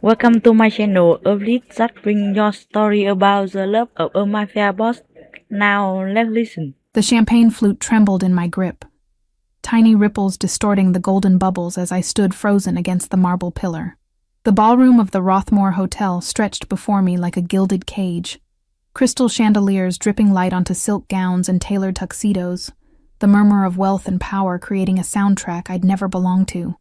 Welcome to my channel, a list that brings your story about the love of a mafia boss. Now let's listen. The champagne flute trembled in my grip, tiny ripples distorting the golden bubbles as I stood frozen against the marble pillar. The ballroom of the Rothmore Hotel stretched before me like a gilded cage, crystal chandeliers dripping light onto silk gowns and tailored tuxedos, the murmur of wealth and power creating a soundtrack I'd never belonged to.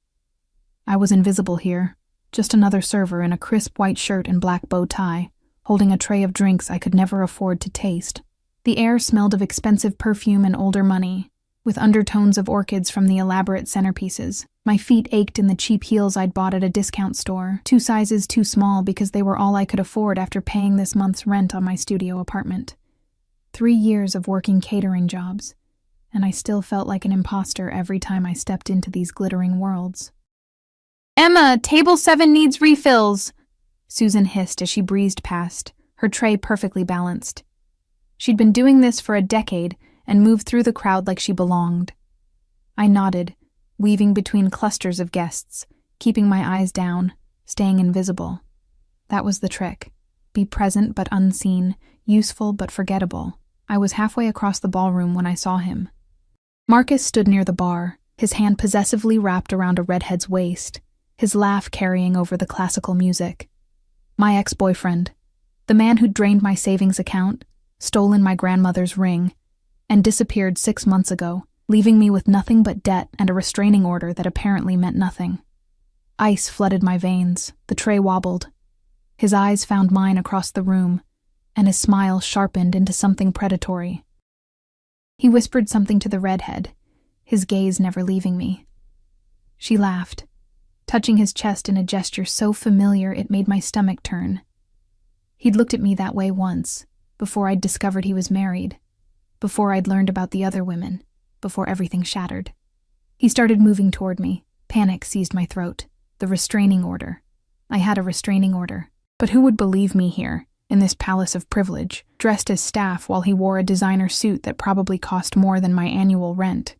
I was invisible here, just another server in a crisp white shirt and black bow tie, holding a tray of drinks I could never afford to taste. The air smelled of expensive perfume and older money, with undertones of orchids from the elaborate centerpieces. My feet ached in the cheap heels I'd bought at a discount store, 2 sizes too small because they were all I could afford after paying this month's rent on my studio apartment. 3 years of working catering jobs, and I still felt like an imposter every time I stepped into these glittering worlds. "Emma, table 7 needs refills," Susan hissed as she breezed past, her tray perfectly balanced. She'd been doing this for a decade and moved through the crowd like she belonged. I nodded, weaving between clusters of guests, keeping my eyes down, staying invisible. That was the trick. Be present but unseen, useful but forgettable. I was halfway across the ballroom when I saw him. Marcus stood near the bar, his hand possessively wrapped around a redhead's waist, his laugh carrying over the classical music. My ex-boyfriend, the man who'd drained my savings account, stolen my grandmother's ring, and disappeared 6 months ago, leaving me with nothing but debt and a restraining order that apparently meant nothing. Ice flooded my veins, the tray wobbled. His eyes found mine across the room, and his smile sharpened into something predatory. He whispered something to the redhead, his gaze never leaving me. She laughed, touching his chest in a gesture so familiar it made my stomach turn. He'd looked at me that way once, before I'd discovered he was married, before I'd learned about the other women, before everything shattered. He started moving toward me. Panic seized my throat. The restraining order. I had a restraining order. But who would believe me here, in this palace of privilege, dressed as staff while he wore a designer suit that probably cost more than my annual rent?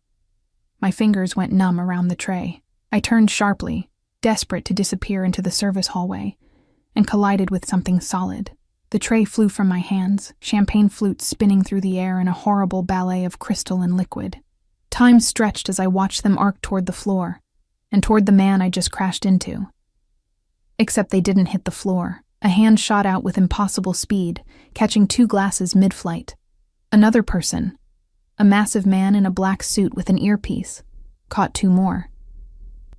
My fingers went numb around the tray. I turned sharply, desperate to disappear into the service hallway, and collided with something solid. The tray flew from my hands, champagne flutes spinning through the air in a horrible ballet of crystal and liquid. Time stretched as I watched them arc toward the floor, and toward the man I just crashed into. Except they didn't hit the floor. A hand shot out with impossible speed, catching 2 glasses mid-flight. Another person, a massive man in a black suit with an earpiece, caught 2 more.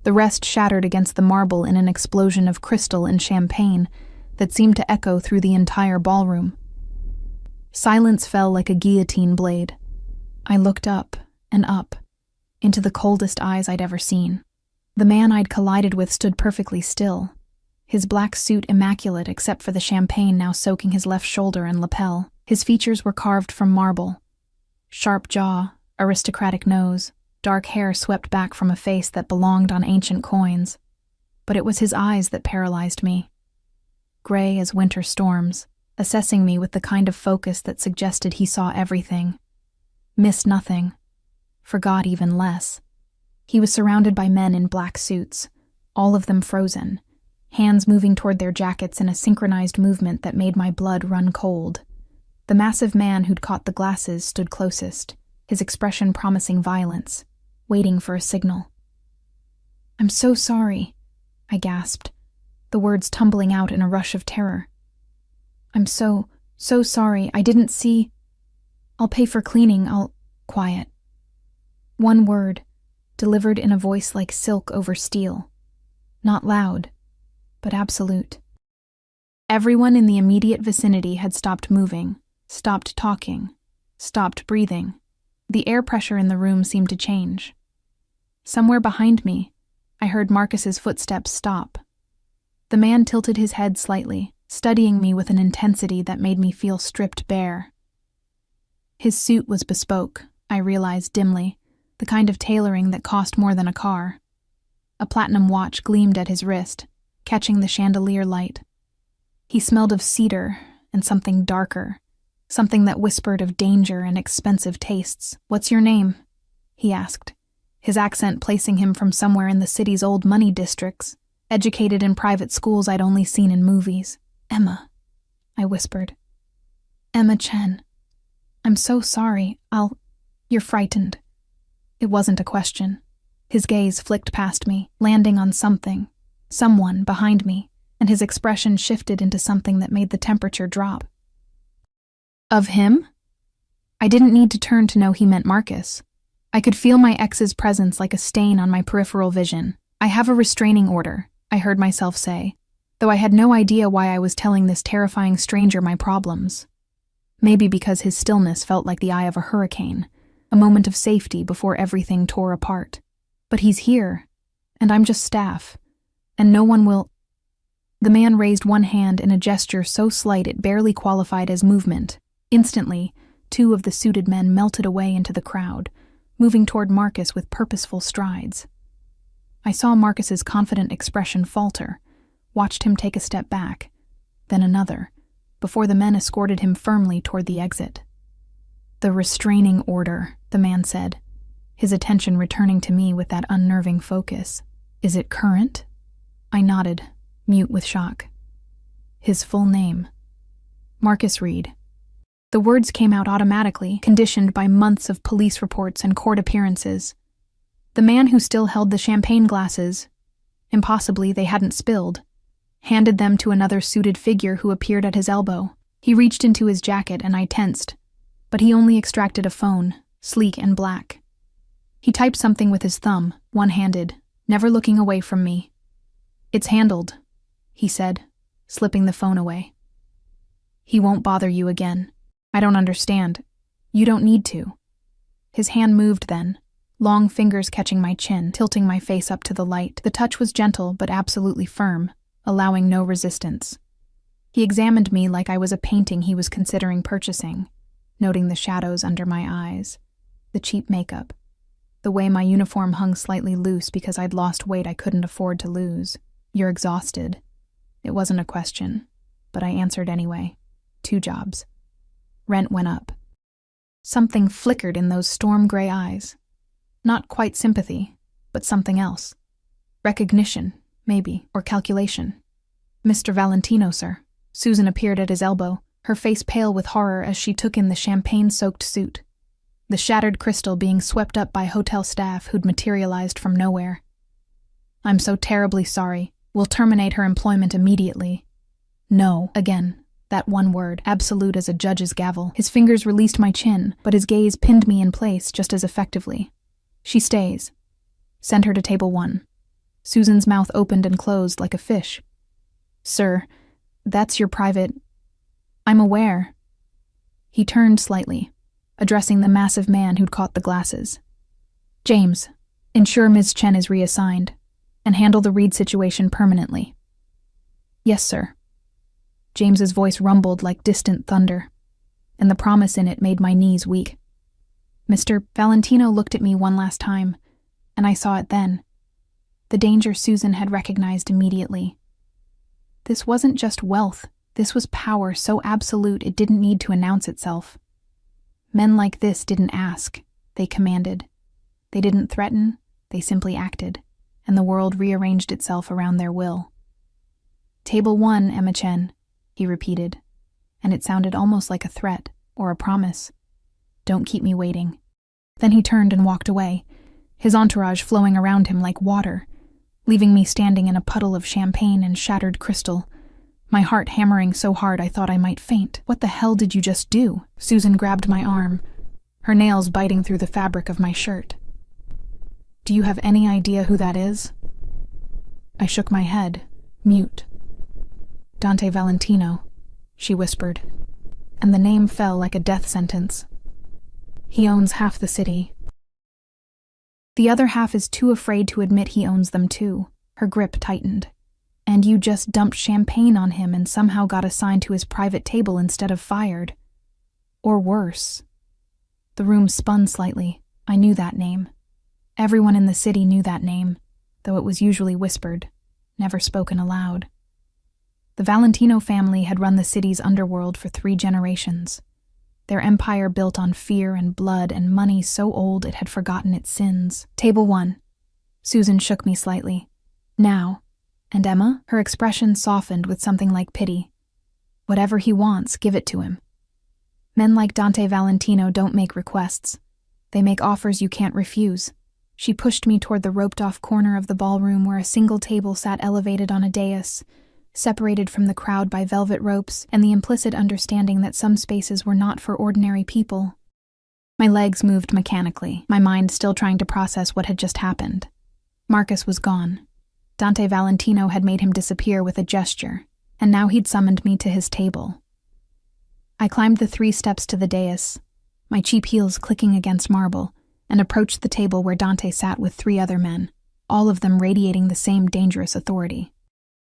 The rest shattered against the marble in an explosion of crystal and champagne that seemed to echo through the entire ballroom. Silence fell like a guillotine blade. I looked up and up, into the coldest eyes I'd ever seen. The man I'd collided with stood perfectly still, his black suit immaculate except for the champagne now soaking his left shoulder and lapel. His features were carved from marble. Sharp jaw, aristocratic nose, dark hair swept back from a face that belonged on ancient coins. But it was his eyes that paralyzed me. Gray as winter storms, assessing me with the kind of focus that suggested he saw everything, missed nothing, forgot even less. He was surrounded by men in black suits, all of them frozen, hands moving toward their jackets in a synchronized movement that made my blood run cold. The massive man who'd caught the glasses stood closest, his expression promising violence, waiting for a signal. "I'm so sorry," I gasped, the words tumbling out in a rush of terror. "I'm so sorry. I didn't see. I'll pay for cleaning. Quiet." One word, delivered in a voice like silk over steel. Not loud, but absolute. Everyone in the immediate vicinity had stopped moving, stopped talking, stopped breathing. The air pressure in the room seemed to change. Somewhere behind me, I heard Marcus's footsteps stop. The man tilted his head slightly, studying me with an intensity that made me feel stripped bare. His suit was bespoke, I realized dimly, the kind of tailoring that cost more than a car. A platinum watch gleamed at his wrist, catching the chandelier light. He smelled of cedar and something darker, something that whispered of danger and expensive tastes. "What's your name?" he asked, his accent placing him from somewhere in the city's old money districts. educated in private schools I'd only seen in movies. Emma, I whispered. Emma Chen. I'm so sorry. You're frightened. It wasn't a question. His gaze flicked past me, landing on someone behind me, and his expression shifted into something that made the temperature drop. Of him? I didn't need to turn to know he meant Marcus. I could feel my ex's presence like a stain on my peripheral vision. I have a restraining order, I heard myself say, though I had no idea why I was telling this terrifying stranger my problems. Maybe because his stillness felt like the eye of a hurricane, a moment of safety before everything tore apart. But he's here, and I'm just staff, and no one will— The man raised one hand in a gesture so slight it barely qualified as movement. Instantly, two of the suited men melted away into the crowd, moving toward Marcus with purposeful strides. I saw Marcus's confident expression falter, watched him take a step back, then another, before the men escorted him firmly toward the exit. The restraining order, the man said, his attention returning to me with that unnerving focus. Is it current? I nodded, mute with shock. His full name. Marcus Reed. The words came out automatically, conditioned by months of police reports and court appearances. The man who still held the champagne glasses, impossibly they hadn't spilled, handed them to another suited figure who appeared at his elbow. He reached into his jacket and I tensed, but he only extracted a phone, sleek and black. He typed something with his thumb, one-handed, never looking away from me. It's handled, he said, slipping the phone away. He won't bother you again. I don't understand. You don't need to. His hand moved then, long fingers catching my chin, tilting my face up to the light. The touch was gentle but absolutely firm, allowing no resistance. He examined me like I was a painting he was considering purchasing, noting the shadows under my eyes, the cheap makeup, the way my uniform hung slightly loose because I'd lost weight I couldn't afford to lose. You're exhausted. It wasn't a question, but I answered anyway. 2 jobs. Rent went up. Something flickered in those storm-gray eyes. Not quite sympathy, but something else. Recognition, maybe, or calculation. Mr. Valentino, sir. Susan appeared at his elbow, her face pale with horror as she took in the champagne-soaked suit. The shattered crystal being swept up by hotel staff who'd materialized from nowhere. I'm so terribly sorry. We'll terminate her employment immediately. No, again. That one word, absolute as a judge's gavel. His fingers released my chin, but his gaze pinned me in place just as effectively. She stays. Send her to table 1. Susan's mouth opened and closed like a fish. Sir, that's your private— I'm aware. He turned slightly, addressing the massive man who'd caught the glasses. James, ensure Ms. Chen is reassigned, and handle the Reed situation permanently. Yes, sir. James's voice rumbled like distant thunder, and the promise in it made my knees weak. Mr. Valentino looked at me one last time, and I saw it then. The danger Susan had recognized immediately. This wasn't just wealth, this was power so absolute it didn't need to announce itself. Men like this didn't ask, they commanded. They didn't threaten, they simply acted, and the world rearranged itself around their will. Table 1, Emma Chen, he repeated, and it sounded almost like a threat or a promise. Don't keep me waiting. Then he turned and walked away, his entourage flowing around him like water, leaving me standing in a puddle of champagne and shattered crystal, my heart hammering so hard I thought I might faint. What the hell did you just do? Susan grabbed my arm, her nails biting through the fabric of my shirt. Do you have any idea who that is? I shook my head, mute. Dante Valentino, she whispered, and the name fell like a death sentence. He owns half the city. The other half is too afraid to admit he owns them too. Her grip tightened. And you just dumped champagne on him and somehow got assigned to his private table instead of fired. Or worse. The room spun slightly. I knew that name. Everyone in the city knew that name, though it was usually whispered, never spoken aloud. The Valentino family had run the city's underworld for 3 generations. Their empire built on fear and blood and money so old it had forgotten its sins. Table 1. Susan shook me slightly. Now. And Emma? Her expression softened with something like pity. Whatever he wants, give it to him. Men like Dante Valentino don't make requests. They make offers you can't refuse. She pushed me toward the roped-off corner of the ballroom where a single table sat elevated on a dais, separated from the crowd by velvet ropes and the implicit understanding that some spaces were not for ordinary people. My legs moved mechanically, my mind still trying to process what had just happened. Marcus was gone. Dante Valentino had made him disappear with a gesture, and now he'd summoned me to his table. I climbed the 3 steps to the dais, my cheap heels clicking against marble, and approached the table where Dante sat with 3 other men, all of them radiating the same dangerous authority.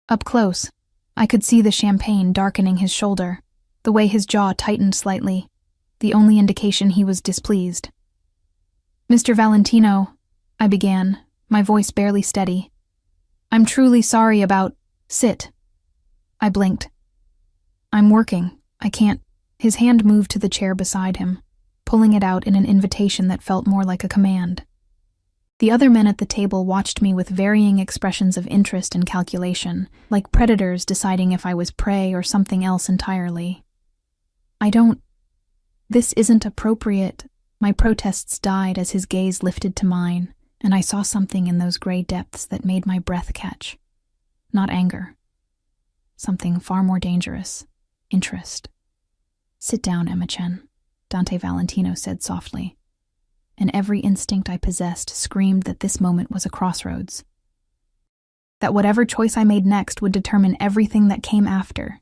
Up close, I could see the champagne darkening his shoulder, the way his jaw tightened slightly, the only indication he was displeased. "Mr. Valentino," I began, my voice barely steady. "I'm truly sorry about—" "Sit." I blinked. "I'm working. I can't—" His hand moved to the chair beside him, pulling it out in an invitation that felt more like a command. The other men at the table watched me with varying expressions of interest and calculation, like predators deciding if I was prey or something else entirely. This isn't appropriate." My protests died as his gaze lifted to mine, and I saw something in those gray depths that made my breath catch. Not anger. Something far more dangerous. Interest. "Sit down, Emma Chen," Dante Valentino said softly, and every instinct I possessed screamed that this moment was a crossroads. That whatever choice I made next would determine everything that came after.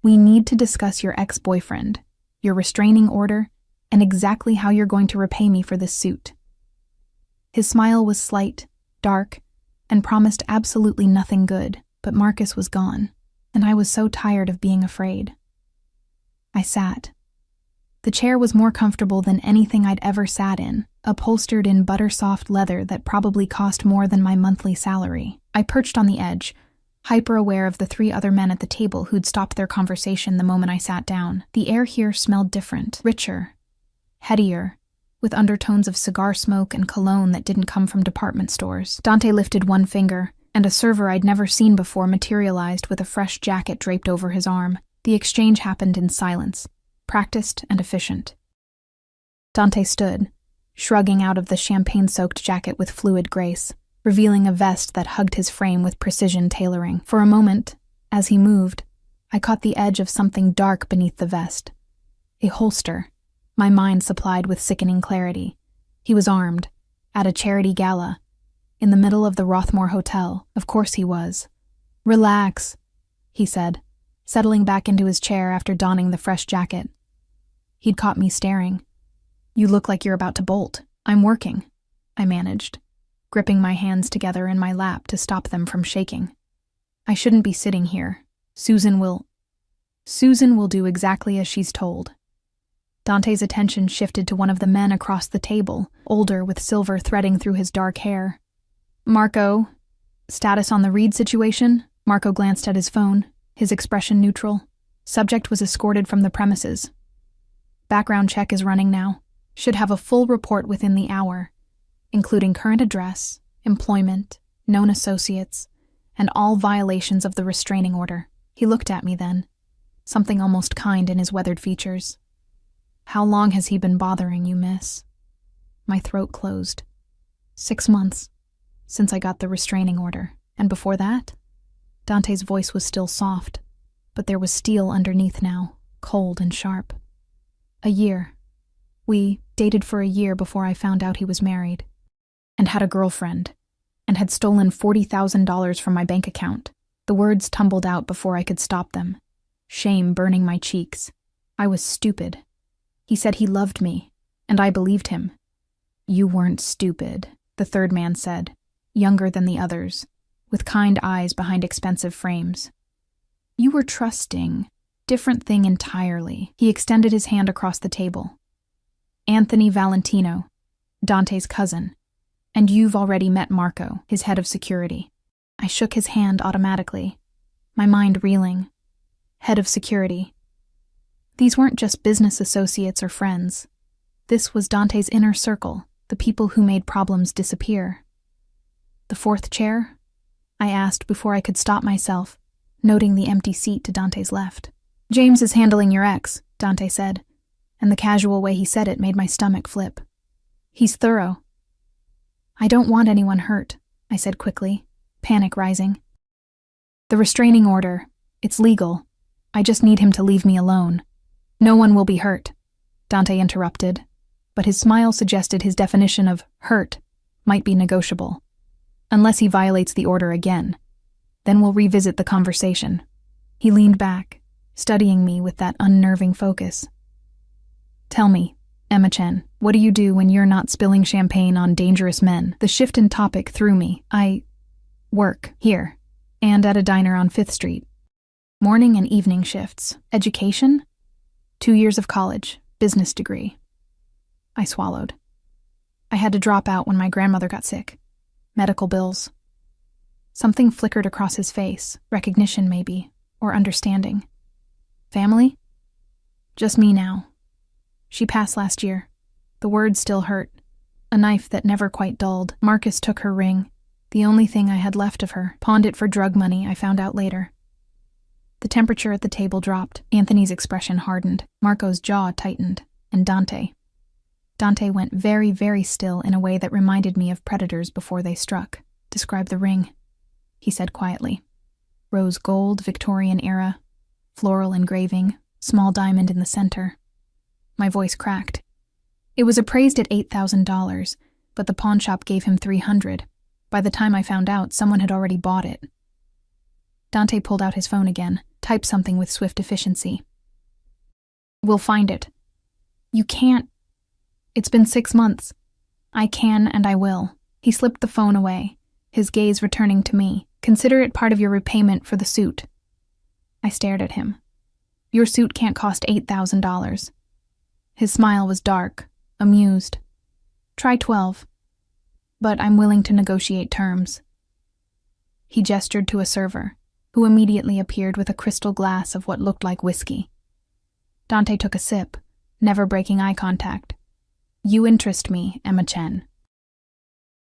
"We need to discuss your ex-boyfriend, your restraining order, and exactly how you're going to repay me for this suit." His smile was slight, dark, and promised absolutely nothing good, but Marcus was gone, and I was so tired of being afraid. I sat. The chair was more comfortable than anything I'd ever sat in, upholstered in butter-soft leather that probably cost more than my monthly salary. I perched on the edge, hyper-aware of the 3 other men at the table who'd stopped their conversation the moment I sat down. The air here smelled different, richer, headier, with undertones of cigar smoke and cologne that didn't come from department stores. Dante lifted one finger, and a server I'd never seen before materialized with a fresh jacket draped over his arm. The exchange happened in silence, practiced and efficient. Dante stood, shrugging out of the champagne-soaked jacket with fluid grace, revealing a vest that hugged his frame with precision tailoring. For a moment, as he moved, I caught the edge of something dark beneath the vest. A holster, my mind supplied with sickening clarity. He was armed, at a charity gala, in the middle of the Rothmore Hotel. Of course he was. "Relax," he said, settling back into his chair after donning the fresh jacket. He'd caught me staring. "You look like you're about to bolt." "I'm working," I managed, gripping my hands together in my lap to stop them from shaking. "I shouldn't be sitting here. Susan will do exactly as she's told." Dante's attention shifted to one of the men across the table, older with silver threading through his dark hair. "Marco, status on the Reed situation?" Marco glanced at his phone, his expression neutral. "Subject was escorted from the premises. Background check is running now. Should have a full report within the hour, including current address, employment, known associates, and all violations of the restraining order." He looked at me then, something almost kind in his weathered features. "How long has he been bothering you, miss?" My throat closed. 6 months, since I got the restraining order. And before that? Dante's voice was still soft, but there was steel underneath now, cold and sharp. "A year. We dated for a year before I found out he was married, and had a girlfriend, and had stolen $40,000 from my bank account." The words tumbled out before I could stop them, shame burning my cheeks. I was stupid. He said he loved me, and I believed him. "You weren't stupid," the third man said, younger than the others, with kind eyes behind expensive frames. "You were trusting. Different thing entirely." He extended his hand across the table. "Anthony Valentino, Dante's cousin, and you've already met Marco, his head of security." I shook his hand automatically, my mind reeling. Head of security. These weren't just business associates or friends. This was Dante's inner circle, the people who made problems disappear. The 4th chair? I asked before I could stop myself, noting the empty seat to Dante's left. James is handling your ex, Dante said, and the casual way he said it made my stomach flip. He's thorough. I don't want anyone hurt, I said quickly, panic rising. The restraining order, it's legal. I just need him to leave me alone. No one will be hurt, Dante interrupted, but his smile suggested his definition of hurt might be negotiable. Unless he violates the order again. Then we'll revisit the conversation. He leaned back, studying me with that unnerving focus. Tell me, Emma-chan, what do you do when you're not spilling champagne on dangerous men? The shift in topic threw me. I work here, and at a diner on 5th Street. Morning and evening shifts. Education? 2 years of college, business degree. I swallowed. I had to drop out when my grandmother got sick. Medical bills. Something flickered across his face, recognition maybe, or understanding. Family? Just me now. She passed last year. The words still hurt. A knife that never quite dulled. Marcus took her ring, the only thing I had left of her, pawned it for drug money, I found out later. The temperature at the table dropped. Anthony's expression hardened. Marco's jaw tightened. And Dante. Dante went very, very still in a way that reminded me of predators before they struck. Describe the ring, he said quietly. Rose gold, Victorian era, floral engraving, small diamond in the center. My voice cracked. It was appraised at $8,000, but the pawnshop gave him $300. By the time I found out, someone had already bought it. Dante pulled out his phone again, typed something with swift efficiency. We'll find it. You can't. It's been 6 months. I can and I will. He slipped the phone away, his gaze returning to me. Consider it part of your repayment for the suit. I stared at him. Your suit can't cost $8,000. His smile was dark, amused. Try 12. But I'm willing to negotiate terms. He gestured to a server, who immediately appeared with a crystal glass of what looked like whiskey. Dante took a sip, never breaking eye contact. You interest me, Emma-chan.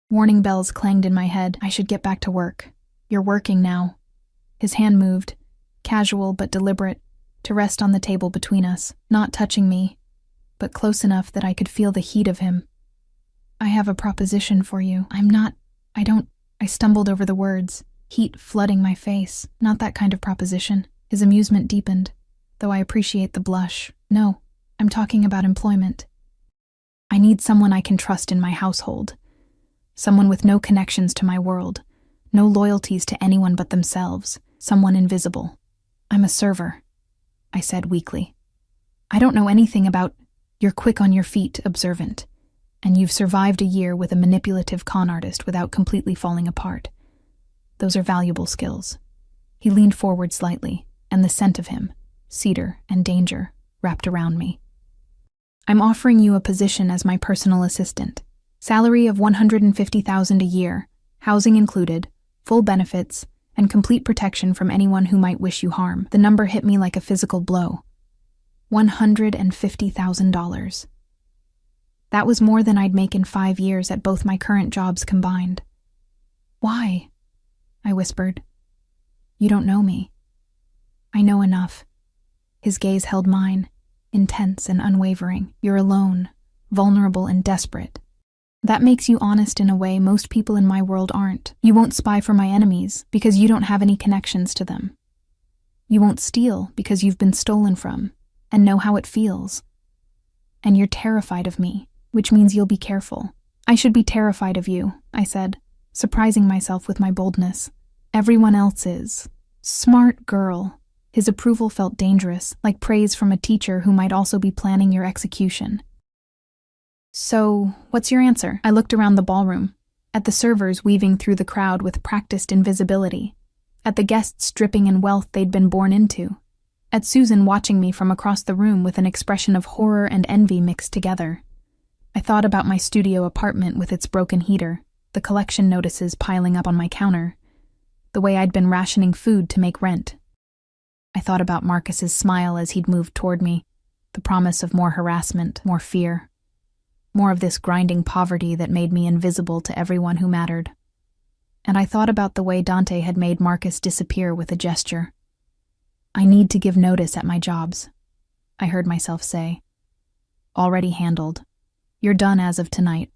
Warning bells clanged in my head. I should get back to work. You're working now. His hand moved, casual but deliberate, to rest on the table between us, not touching me, but close enough that I could feel the heat of him. I have a proposition for you. I stumbled over the words, heat flooding my face. Not that kind of proposition. His amusement deepened, though I appreciate the blush. No, I'm talking about employment. I need someone I can trust in my household. Someone with no connections to my world, no loyalties to anyone but themselves, someone invisible. I'm a server, I said weakly. I don't know anything about. You're quick on your feet, observant, and you've survived a year with a manipulative con artist without completely falling apart. Those are valuable skills. He leaned forward slightly, and the scent of him, cedar and danger, wrapped around me. I'm offering you a position as my personal assistant. Salary of $150,000 a year, housing included, full benefits, and complete protection from anyone who might wish you harm. The number hit me like a physical blow. $150,000. That was more than I'd make in 5 years at both my current jobs combined. Why? I whispered. You don't know me. I know enough. His gaze held mine, intense and unwavering. You're alone, vulnerable and desperate. That makes you honest in a way most people in my world aren't. You won't spy for my enemies because you don't have any connections to them. You won't steal because you've been stolen from and know how it feels. And you're terrified of me, which means you'll be careful. I should be terrified of you, I said, surprising myself with my boldness. Everyone else is. Smart girl. His approval felt dangerous, like praise from a teacher who might also be planning your execution. So, what's your answer? I looked around the ballroom, at the servers weaving through the crowd with practiced invisibility, at the guests dripping in wealth they'd been born into, at Susan watching me from across the room with an expression of horror and envy mixed together. I thought about my studio apartment with its broken heater, the collection notices piling up on my counter, the way I'd been rationing food to make rent. I thought about Marcus's smile as he'd moved toward me, the promise of more harassment, more fear, more of this grinding poverty that made me invisible to everyone who mattered. and I thought about the way Dante had made Marcus disappear with a gesture. "I need to give notice at my jobs," I heard myself say. "Already handled. You're done as of tonight."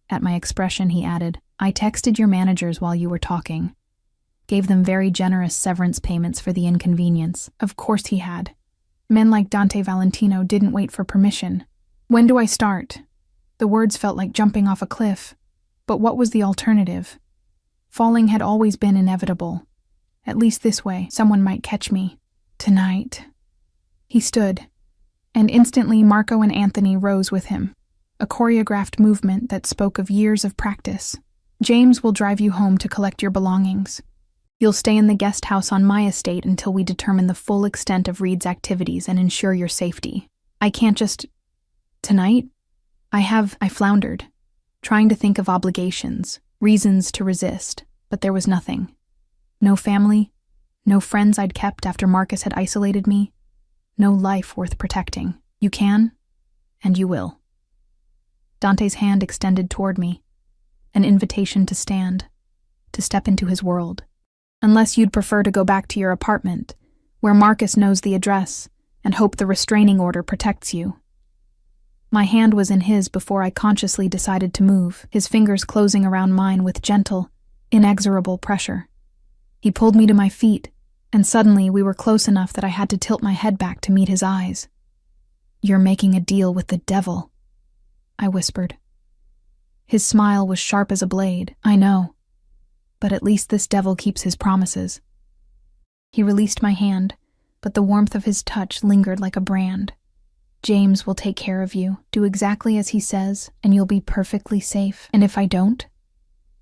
At my expression, he added, "I texted your managers while you were talking. Gave them very generous severance payments for the inconvenience." Of course he had. Men like Dante Valentino didn't wait for permission. "When do I start?" The words felt like jumping off a cliff. But what was the alternative? Falling had always been inevitable. At least this way, someone might catch me. "Tonight." He stood, and instantly Marco and Anthony rose with him, a choreographed movement that spoke of years of practice. "James will drive you home to collect your belongings. You'll stay in the guest house on my estate until we determine the full extent of Reed's activities and ensure your safety. I can't just... Tonight? I floundered, trying to think of obligations, reasons to resist, but there was nothing. No family, no friends I'd kept after Marcus had isolated me, no life worth protecting. "You can, and you will." Dante's hand extended toward me, an invitation to stand, to step into his world. "Unless you'd prefer to go back to your apartment, where Marcus knows the address, and hope the restraining order protects you." My hand was in his before I consciously decided to move, his fingers closing around mine with gentle, inexorable pressure. He pulled me to my feet, and suddenly we were close enough that I had to tilt my head back to meet his eyes. "You're making a deal with the devil," I whispered. His smile was sharp as a blade. "I know, but at least this devil keeps his promises." He released my hand, but the warmth of his touch lingered like a brand. "James will take care of you. Do exactly as he says, and you'll be perfectly safe. And if I don't,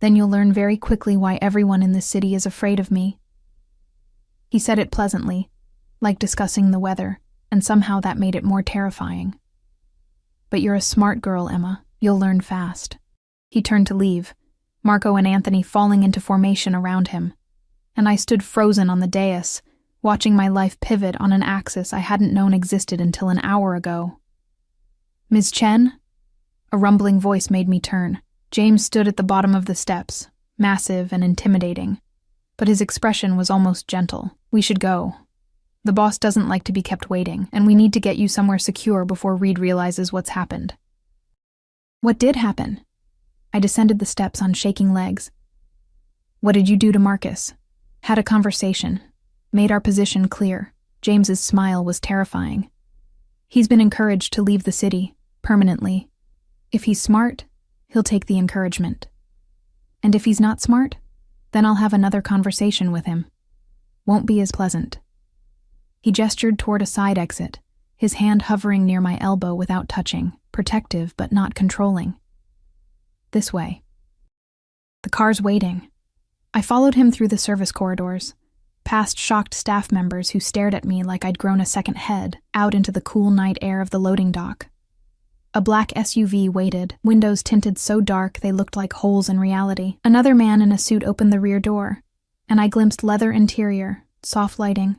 then you'll learn very quickly why everyone in this city is afraid of me." He said it pleasantly, like discussing the weather, and somehow that made it more terrifying. "But you're a smart girl, Emma. You'll learn fast." He turned to leave, Marco and Anthony falling into formation around him, and I stood frozen on the dais, watching my life pivot on an axis I hadn't known existed until an hour ago. "Ms. Chen?" A rumbling voice made me turn. James stood at the bottom of the steps, massive and intimidating, but his expression was almost gentle. "We should go. The boss doesn't like to be kept waiting, and we need to get you somewhere secure before Reed realizes what's happened." "What did happen?" I descended the steps on shaking legs. "What did you do to Marcus?" "Had a conversation. Made our position clear." James's smile was terrifying. "He's been encouraged to leave the city, permanently. If he's smart, he'll take the encouragement. And if he's not smart, then I'll have another conversation with him. Won't be as pleasant." He gestured toward a side exit, his hand hovering near my elbow without touching, protective but not controlling. "This way." The car's waiting. I followed him through the service corridors, past shocked staff members who stared at me like I'd grown a second head, out into the cool night air of the loading dock. A black SUV waited, windows tinted so dark they looked like holes in reality. Another man in a suit opened the rear door, and I glimpsed leather interior, soft lighting,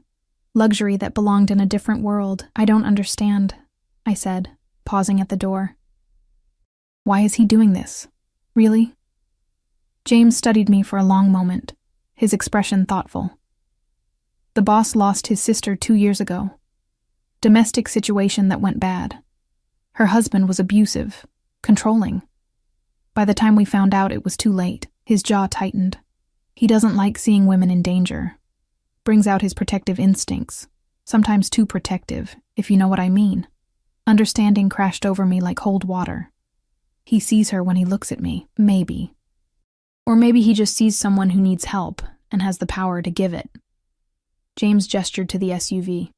luxury that belonged in a different world. "I don't understand," I said, pausing at the door. "Why is he doing this? Really?" James studied me for a long moment, his expression thoughtful. "The boss lost his sister 2 years ago. Domestic situation that went bad. Her husband was abusive, controlling. By the time we found out, it was too late." His jaw tightened. "He doesn't like seeing women in danger. Brings out his protective instincts, sometimes too protective, if you know what I mean. Understanding crashed over me like cold water. He sees her when he looks at me, maybe. Or maybe he just sees someone who needs help and has the power to give it." James gestured to the SUV.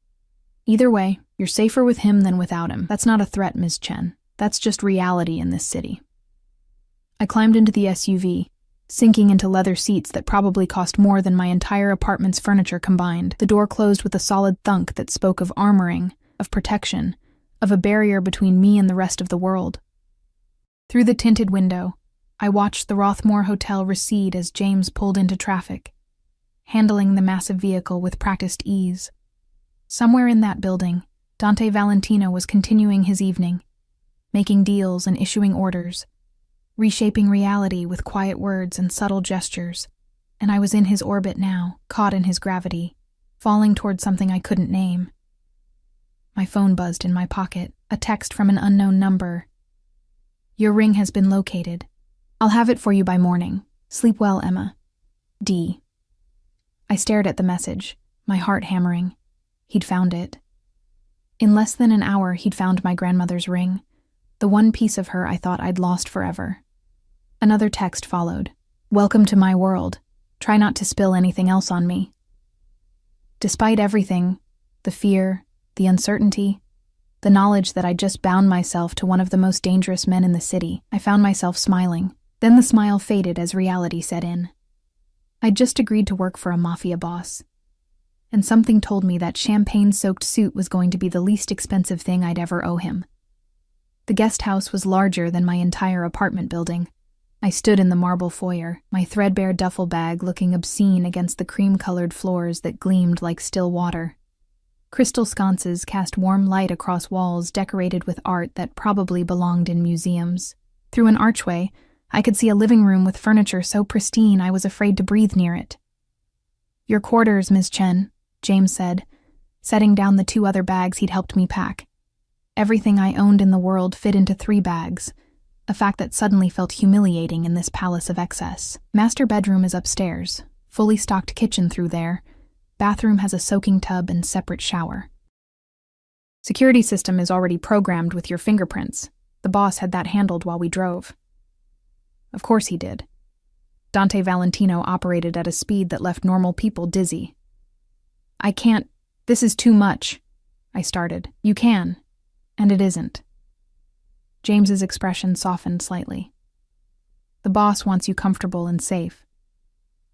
"Either way, you're safer with him than without him. That's not a threat, Ms. Chen. That's just reality in this city." I climbed into the SUV, sinking into leather seats that probably cost more than my entire apartment's furniture combined. The door closed with a solid thunk that spoke of armoring, of protection, of a barrier between me and the rest of the world. Through the tinted window, I watched the Rothmore Hotel recede as James pulled into traffic, handling the massive vehicle with practiced ease. Somewhere in that building, Dante Valentino was continuing his evening, making deals and issuing orders, reshaping reality with quiet words and subtle gestures. and I was in his orbit now, caught in his gravity, falling toward something I couldn't name. My phone buzzed in my pocket, a text from an unknown number. "Your ring has been located. I'll have it for you by morning. Sleep well, Emma. D." I stared at the message, my heart hammering. He'd found it. In less than an hour, he'd found my grandmother's ring, the one piece of her I thought I'd lost forever. Another text followed. "Welcome to my world. Try not to spill anything else on me." Despite everything, the fear, the uncertainty, the knowledge that I'd just bound myself to one of the most dangerous men in the city, I found myself smiling. Then the smile faded as reality set in. I'd just agreed to work for a mafia boss, and something told me that champagne-soaked suit was going to be the least expensive thing I'd ever owe him. The guest house was larger than my entire apartment building. I stood in the marble foyer, my threadbare duffel bag looking obscene against the cream-colored floors that gleamed like still water. Crystal sconces cast warm light across walls decorated with art that probably belonged in museums. Through an archway, I could see a living room with furniture so pristine I was afraid to breathe near it. "Your quarters, Ms. Chen," James said, setting down the 2 other bags he'd helped me pack. Everything I owned in the world fit into 3 bags, a fact that suddenly felt humiliating in this palace of excess. "Master bedroom is upstairs, fully stocked kitchen through there. Bathroom has a soaking tub and separate shower. Security system is already programmed with your fingerprints. The boss had that handled while we drove." Of course he did. Dante Valentino operated at a speed that left normal people dizzy. "I can't. This is too much," I started. "You can, and it isn't." James's expression softened slightly. "The boss wants you comfortable and safe.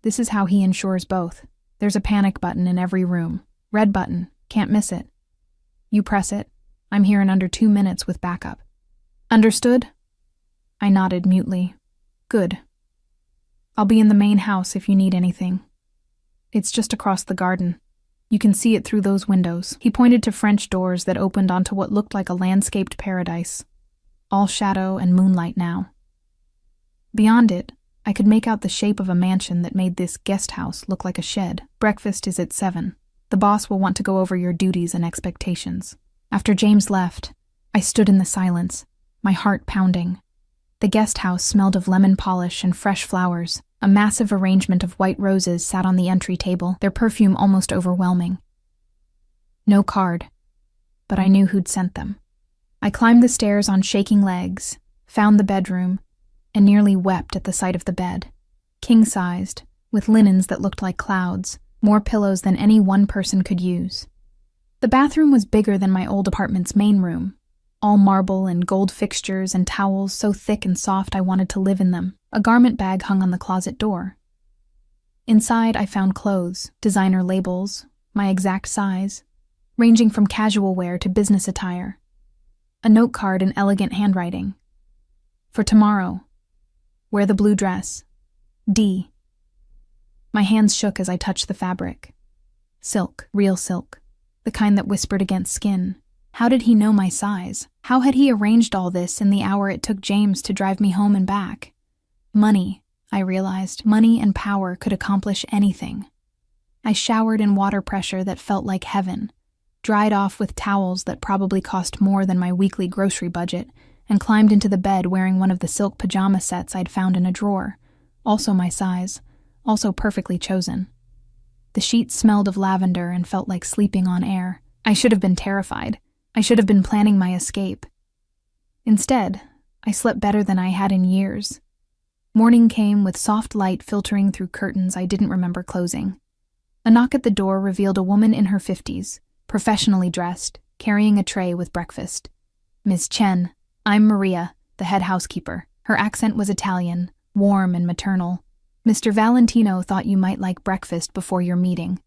This is how he ensures both. There's a panic button in every room. Red button. Can't miss it. You press it. I'm here in under 2 minutes with backup. Understood?" I nodded mutely. "Good. I'll be in the main house if you need anything. It's just across the garden. You can see it through those windows." He pointed to French doors that opened onto what looked like a landscaped paradise, all shadow and moonlight now. Beyond it, I could make out the shape of a mansion that made this guest house look like a shed. "Breakfast is at 7. The boss will want to go over your duties and expectations." After James left, I stood in the silence, my heart pounding. The guest house smelled of lemon polish and fresh flowers. A massive arrangement of white roses sat on the entry table, their perfume almost overwhelming. No card, but I knew who'd sent them. I climbed the stairs on shaking legs, found the bedroom, and nearly wept at the sight of the bed. King-sized, with linens that looked like clouds, more pillows than any one person could use. The bathroom was bigger than my old apartment's main room, all marble and gold fixtures and towels so thick and soft I wanted to live in them. A garment bag hung on the closet door. Inside, I found clothes, designer labels, my exact size, ranging from casual wear to business attire. A note card in elegant handwriting. "For tomorrow. Wear the blue dress. D." My hands shook as I touched the fabric. Silk, real silk, the kind that whispered against skin. How did he know my size? How had he arranged all this in the hour it took James to drive me home and back? Money, I realized, money and power could accomplish anything. I showered in water pressure that felt like heaven, dried off with towels that probably cost more than my weekly grocery budget, and climbed into the bed wearing one of the silk pajama sets I'd found in a drawer, also my size, also perfectly chosen. The sheets smelled of lavender and felt like sleeping on air. I should have been terrified. I should have been planning my escape. Instead, I slept better than I had in years. Morning came with soft light filtering through curtains I didn't remember closing. A knock at the door revealed a woman in her 50s, professionally dressed, carrying a tray with breakfast. "Ms. Chen, I'm Maria, the head housekeeper." Her accent was Italian, warm and maternal. "Mr. Valentino thought you might like breakfast before your meeting.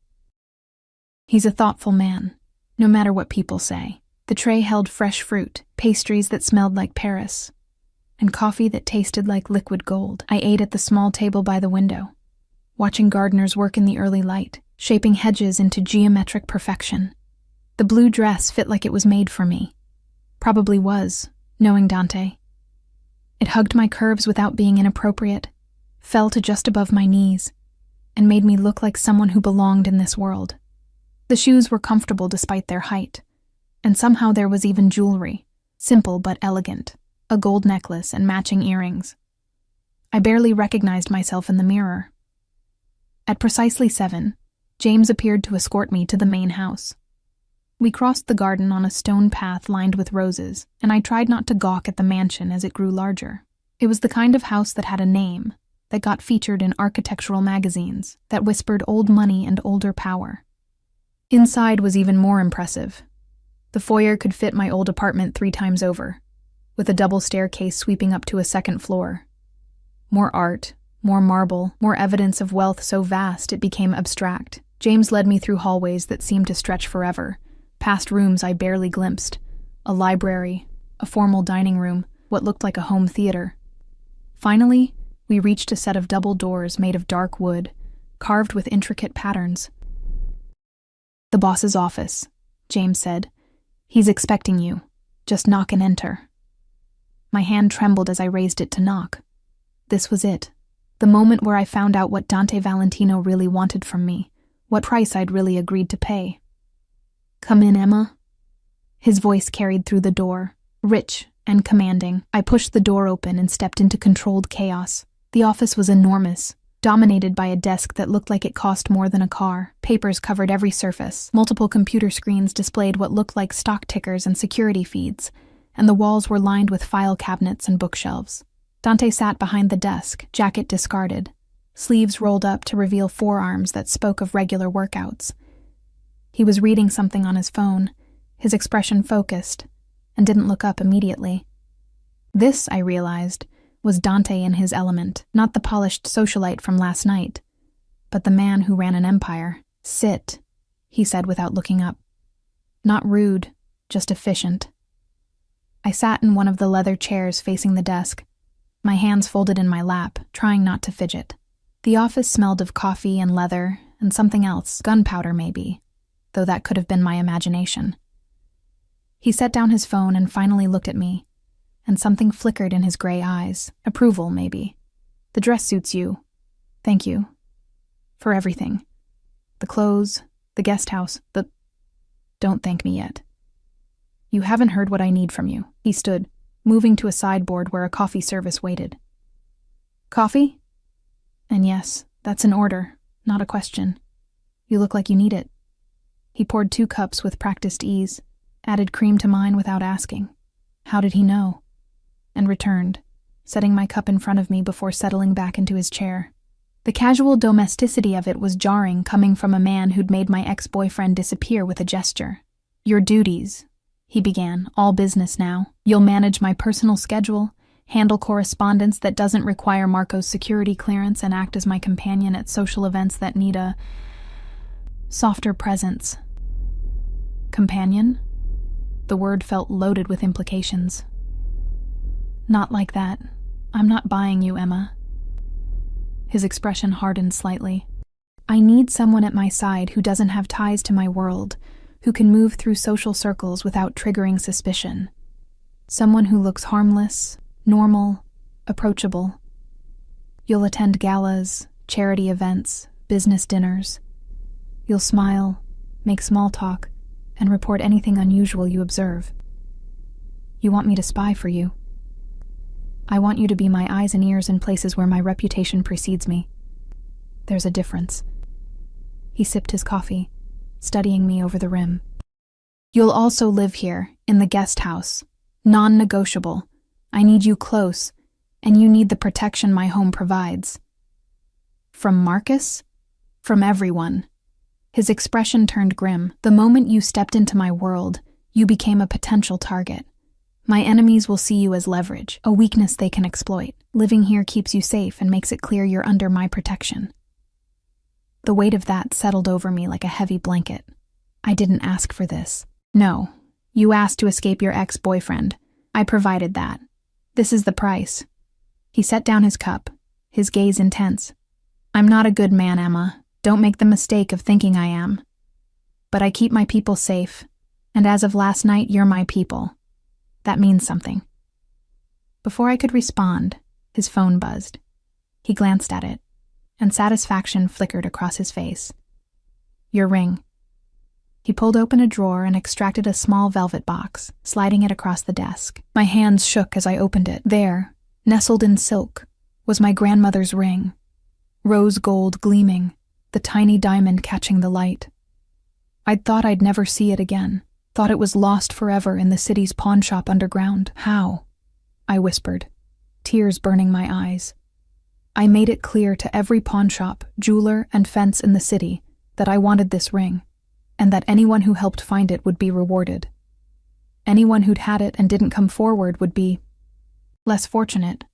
He's a thoughtful man, no matter what people say." The tray held fresh fruit, pastries that smelled like Paris, and coffee that tasted like liquid gold. I ate at the small table by the window, watching gardeners work in the early light, shaping hedges into geometric perfection. The blue dress fit like it was made for me. Probably was, knowing Dante. It hugged my curves without being inappropriate, fell to just above my knees. and made me look like someone who belonged in this world. The shoes were comfortable despite their height, and somehow there was even jewelry, simple but elegant, a gold necklace and matching earrings. I barely recognized myself in the mirror. At precisely 7, James appeared to escort me to the main house. We crossed the garden on a stone path lined with roses, and I tried not to gawk at the mansion as it grew larger. It was the kind of house that had a name, that got featured in architectural magazines, that whispered old money and older power. Inside was even more impressive. The foyer could fit my old apartment 3 times over, with a double staircase sweeping up to a second floor. More art, more marble, more evidence of wealth so vast it became abstract. James led me through hallways that seemed to stretch forever, past rooms I barely glimpsed, a library, a formal dining room, what looked like a home theater. Finally, we reached a set of double doors made of dark wood, carved with intricate patterns. "The boss's office," James said. "He's expecting you. Just knock and enter." My hand trembled as I raised it to knock. This was it. The moment where I found out what Dante Valentino really wanted from me, what price I'd really agreed to pay. "Come in, Emma." His voice carried through the door, rich and commanding. I pushed the door open and stepped into controlled chaos. The office was enormous, dominated by a desk that looked like it cost more than a car. Papers covered every surface. Multiple computer screens displayed what looked like stock tickers and security feeds, and the walls were lined with file cabinets and bookshelves. Dante sat behind the desk, jacket discarded, sleeves rolled up to reveal forearms that spoke of regular workouts. He was reading something on his phone, his expression focused, and didn't look up immediately. This, I realized, was Dante in his element, not the polished socialite from last night, but the man who ran an empire. "Sit," he said without looking up. Not rude, just efficient. I sat in one of the leather chairs facing the desk, my hands folded in my lap, trying not to fidget. The office smelled of coffee and leather and something else, gunpowder maybe, though that could have been my imagination. He set down his phone and finally looked at me, and something flickered in his gray eyes. Approval, maybe. "The dress suits you. Thank you. For everything. The clothes, the guest house, the—" "Don't thank me yet. You haven't heard what I need from you." He stood, moving to a sideboard where a coffee service waited. "Coffee?" "And yes, that's an order, not a question. You look like you need it." He poured 2 cups with practiced ease, added cream to mine without asking. How did he know? And returned, setting my cup in front of me before settling back into his chair. The casual domesticity of it was jarring, coming from a man who'd made my ex-boyfriend disappear with a gesture. "Your duties," he began, "all business now. You'll manage my personal schedule, handle correspondence that doesn't require Marco's security clearance, and act as my companion at social events that need a softer presence." Companion? The word felt loaded with implications. "Not like that. I'm not buying you, Emma." His expression hardened slightly. "I need someone at my side who doesn't have ties to my world, who can move through social circles without triggering suspicion. Someone who looks harmless, normal, approachable. You'll attend galas, charity events, business dinners. You'll smile, make small talk, and report anything unusual you observe. You want me to spy for you. I want you to be my eyes and ears in places where my reputation precedes me. There's a difference." He sipped his coffee, studying me over the rim. "You'll also live here, in the guest house. Non-negotiable. I need you close, and you need the protection my home provides." "From Marcus?" "From everyone." His expression turned grim. "The moment you stepped into my world, you became a potential target. My enemies will see you as leverage, a weakness they can exploit. Living here keeps you safe and makes it clear you're under my protection." The weight of that settled over me like a heavy blanket. I didn't ask for this. "No, you asked to escape your ex-boyfriend. I provided that. This is the price." He set down his cup, his gaze intense. "I'm not a good man, Emma. Don't make the mistake of thinking I am. But I keep my people safe, and as of last night, you're my people. That means something." Before I could respond, his phone buzzed. He glanced at it, and satisfaction flickered across his face. "Your ring." He pulled open a drawer and extracted a small velvet box, sliding it across the desk. My hands shook as I opened it. There, nestled in silk, was my grandmother's ring, rose gold gleaming, the tiny diamond catching the light. I'd thought I'd never see it again, thought it was lost forever in the city's pawnshop underground. "How?" I whispered, tears burning my eyes. I made it clear to every pawnshop, jeweler, and fence in the city that I wanted this ring, and that anyone who helped find it would be rewarded. Anyone who'd had it and didn't come forward would be less fortunate.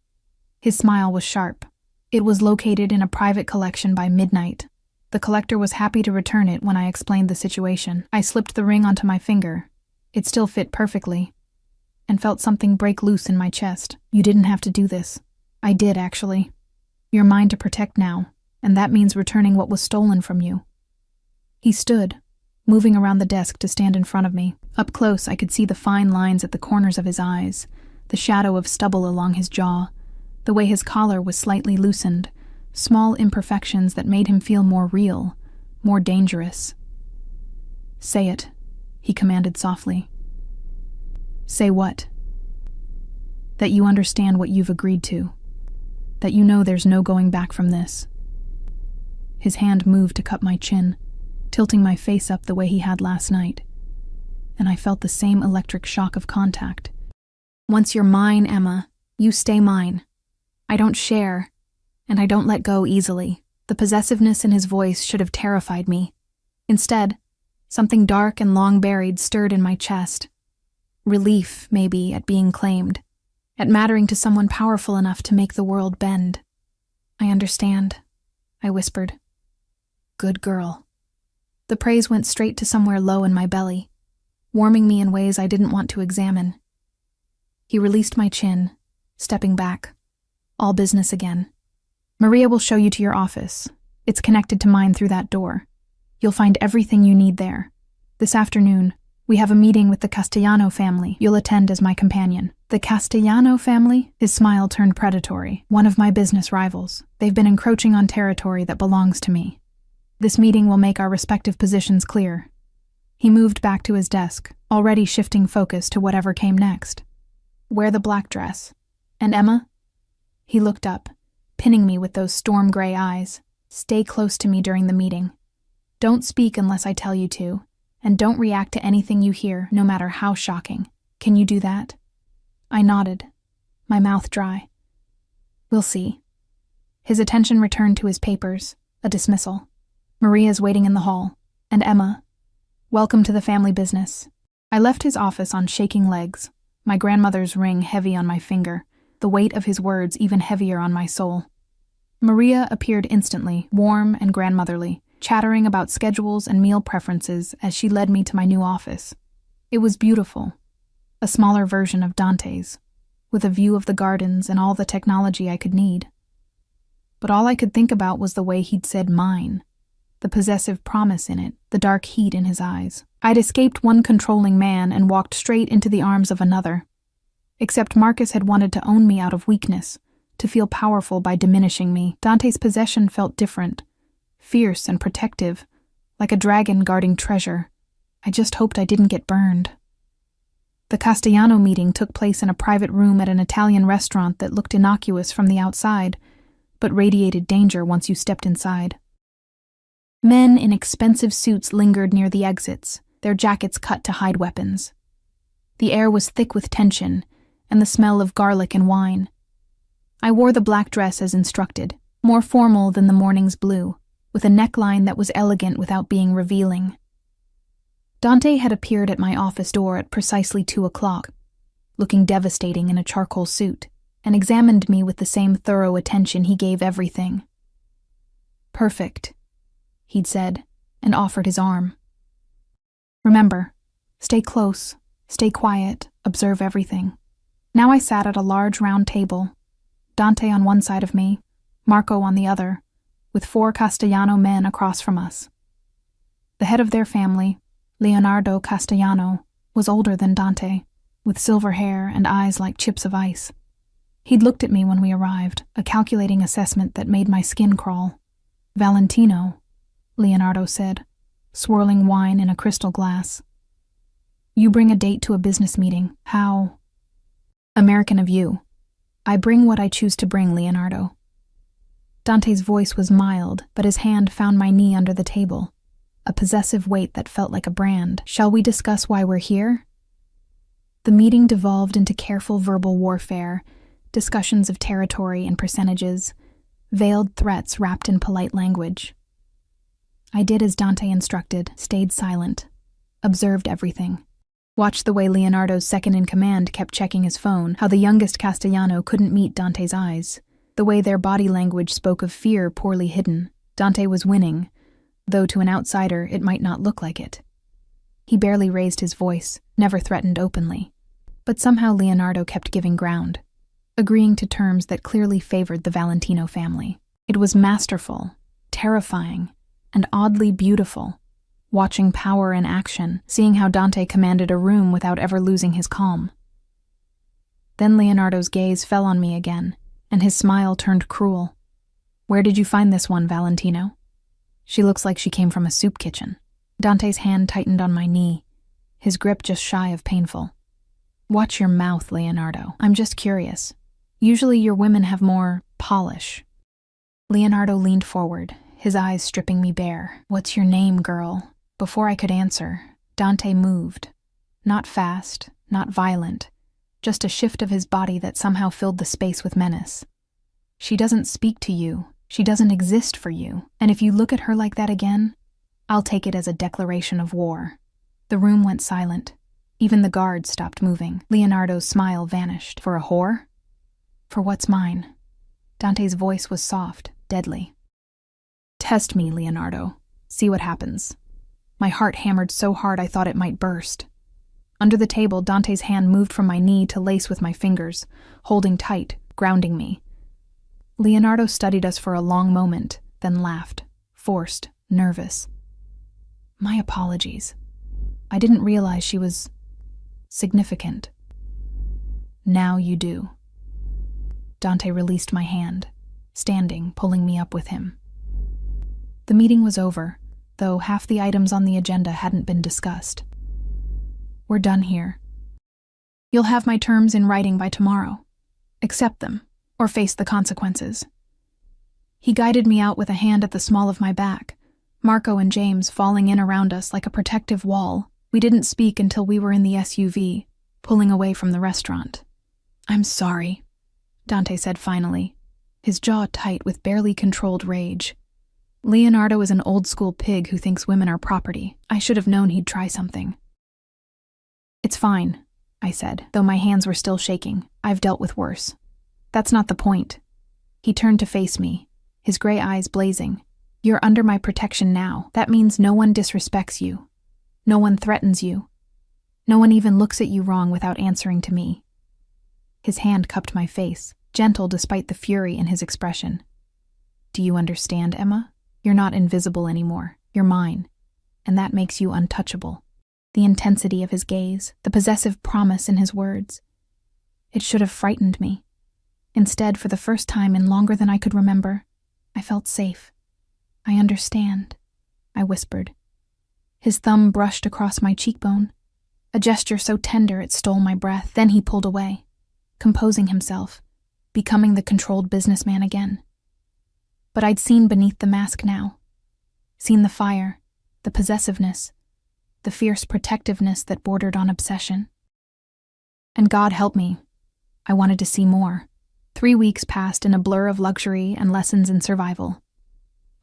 His smile was sharp. It was located in a private collection by midnight. The collector was happy to return it when I explained the situation. I slipped the ring onto my finger. It still fit perfectly, and felt something break loose in my chest. "You didn't have to do this." "I did, actually. You're mine to protect now, and that means returning what was stolen from you." He stood, moving around the desk to stand in front of me. Up close, I could see the fine lines at the corners of his eyes, the shadow of stubble along his jaw, the way his collar was slightly loosened, small imperfections that made him feel more real, more dangerous. "Say it," he commanded softly. "Say what?" "That you understand what you've agreed to. That you know there's no going back from this." His hand moved to cup my chin, tilting my face up the way he had last night, and I felt the same electric shock of contact. "Once you're mine, Emma, you stay mine. I don't share, and I don't let go easily." The possessiveness in his voice should have terrified me. Instead, something dark and long-buried stirred in my chest. Relief, maybe, at being claimed, at mattering to someone powerful enough to make the world bend. "I understand," I whispered. "Good girl." The praise went straight to somewhere low in my belly, warming me in ways I didn't want to examine. He released my chin, stepping back. All business again. "Maria will show you to your office. It's connected to mine through that door. You'll find everything you need there. This afternoon, we have a meeting with the Castellano family. You'll attend as my companion." "The Castellano family?" His smile turned predatory. "One of my business rivals. They've been encroaching on territory that belongs to me. This meeting will make our respective positions clear." He moved back to his desk, already shifting focus to whatever came next. "Wear the black dress. And Emma?" He looked up, pinning me with those storm-gray eyes. "Stay close to me during the meeting. Don't speak unless I tell you to, and don't react to anything you hear, no matter how shocking. Can you do that?" I nodded, my mouth dry. "We'll see." His attention returned to his papers, a dismissal. "Maria's waiting in the hall. And Emma, welcome to the family business." I left his office on shaking legs, my grandmother's ring heavy on my finger, the weight of his words even heavier on my soul. Maria appeared instantly, warm and grandmotherly, chattering about schedules and meal preferences as she led me to my new office. It was beautiful, a smaller version of Dante's, with a view of the gardens and all the technology I could need. But all I could think about was the way he'd said mine, the possessive promise in it, the dark heat in his eyes. I'd escaped one controlling man and walked straight into the arms of another. Except Marcus had wanted to own me out of weakness, to feel powerful by diminishing me. Dante's possession felt different, fierce and protective, like a dragon guarding treasure. I just hoped I didn't get burned. The Castellano meeting took place in a private room at an Italian restaurant that looked innocuous from the outside, but radiated danger once you stepped inside. Men in expensive suits lingered near the exits, their jackets cut to hide weapons. The air was thick with tension, and the smell of garlic and wine. I wore the black dress as instructed, more formal than the morning's blue, with a neckline that was elegant without being revealing. Dante had appeared at my office door at precisely 2:00, looking devastating in a charcoal suit, and examined me with the same thorough attention he gave everything. "Perfect," he'd said, and offered his arm. "Remember, stay close, stay quiet, observe everything." Now I sat at a large round table, Dante on one side of me, Marco on the other, with 4 Castellano men across from us. The head of their family, Leonardo Castellano, was older than Dante, with silver hair and eyes like chips of ice. He'd looked at me when we arrived, a calculating assessment that made my skin crawl. Valentino, Leonardo said, swirling wine in a crystal glass. You bring a date to a business meeting. How American of you. I bring what I choose to bring, Leonardo. Dante's voice was mild, but his hand found my knee under the table, a possessive weight that felt like a brand. Shall we discuss why we're here? The meeting devolved into careful verbal warfare, discussions of territory and percentages, veiled threats wrapped in polite language. I did as Dante instructed, stayed silent, observed everything. Watched the way Leonardo's second-in-command kept checking his phone, how the youngest Castellano couldn't meet Dante's eyes, the way their body language spoke of fear poorly hidden. Dante was winning, though to an outsider it might not look like it. He barely raised his voice, never threatened openly. But somehow Leonardo kept giving ground, agreeing to terms that clearly favored the Valentino family. It was masterful, terrifying, and oddly beautiful, watching power in action, seeing how Dante commanded a room without ever losing his calm. Then Leonardo's gaze fell on me again, and his smile turned cruel. Where did you find this one, Valentino? She looks like she came from a soup kitchen. Dante's hand tightened on my knee, his grip just shy of painful. Watch your mouth, Leonardo. I'm just curious. Usually your women have more polish. Leonardo leaned forward, his eyes stripping me bare. What's your name, girl? Before I could answer, Dante moved. Not fast, not violent, just a shift of his body that somehow filled the space with menace. She doesn't speak to you. She doesn't exist for you. And if you look at her like that again, I'll take it as a declaration of war. The room went silent. Even the guards stopped moving. Leonardo's smile vanished. For a whore? For what's mine? Dante's voice was soft, deadly. Test me, Leonardo. See what happens. My heart hammered so hard I thought it might burst. Under the table, Dante's hand moved from my knee to lace with my fingers, holding tight, grounding me. Leonardo studied us for a long moment, then laughed, forced, nervous. My apologies. I didn't realize she was significant. Now you do. Dante released my hand, standing, pulling me up with him. The meeting was over, though half the items on the agenda hadn't been discussed. We're done here. You'll have my terms in writing by tomorrow. Accept them, or face the consequences. He guided me out with a hand at the small of my back, Marco and James falling in around us like a protective wall. We didn't speak until we were in the SUV, pulling away from the restaurant. I'm sorry, Dante said finally, his jaw tight with barely controlled rage. Leonardo is an old-school pig who thinks women are property. I should have known he'd try something. It's fine, I said, though my hands were still shaking. I've dealt with worse. That's not the point. He turned to face me, his gray eyes blazing. You're under my protection now. That means no one disrespects you. No one threatens you. No one even looks at you wrong without answering to me. His hand cupped my face, gentle despite the fury in his expression. Do you understand, Emma? You're not invisible anymore. You're mine. And that makes you untouchable. The intensity of his gaze, the possessive promise in his words. It should have frightened me. Instead, for the first time in longer than I could remember, I felt safe. I understand, I whispered. His thumb brushed across my cheekbone, a gesture so tender it stole my breath. Then he pulled away, composing himself, becoming the controlled businessman again. But I'd seen beneath the mask now. Seen the fire, the possessiveness, the fierce protectiveness that bordered on obsession. And God help me, I wanted to see more. 3 weeks passed in a blur of luxury and lessons in survival.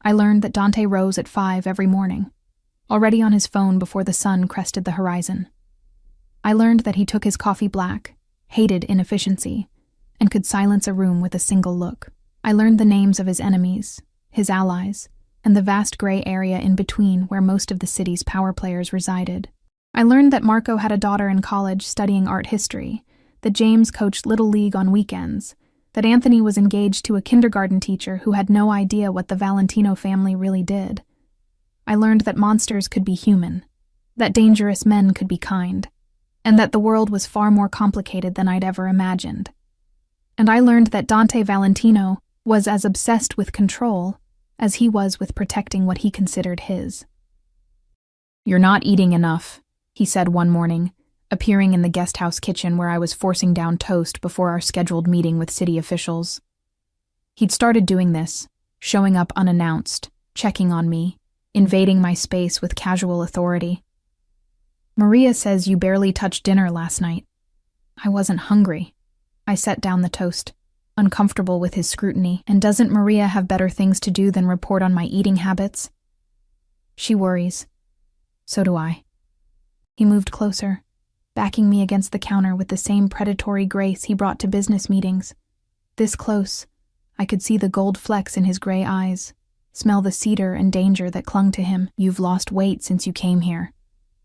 I learned that Dante rose at 5 every morning, already on his phone before the sun crested the horizon. I learned that he took his coffee black, hated inefficiency, and could silence a room with a single look. I learned the names of his enemies, his allies, and the vast gray area in between where most of the city's power players resided. I learned that Marco had a daughter in college studying art history, that James coached Little League on weekends, that Anthony was engaged to a kindergarten teacher who had no idea what the Valentino family really did. I learned that monsters could be human, that dangerous men could be kind, and that the world was far more complicated than I'd ever imagined. And I learned that Dante Valentino was as obsessed with control as he was with protecting what he considered his. "You're not eating enough," he said one morning, appearing in the guest house kitchen where I was forcing down toast before our scheduled meeting with city officials. He'd started doing this, showing up unannounced, checking on me, invading my space with casual authority. "Maria says you barely touched dinner last night." I wasn't hungry. I set down the toast, uncomfortable with his scrutiny. "And doesn't Maria have better things to do than report on my eating habits?" "She worries. So do I." He moved closer, backing me against the counter with the same predatory grace he brought to business meetings. This close, I could see the gold flecks in his gray eyes, smell the cedar and danger that clung to him. "You've lost weight since you came here.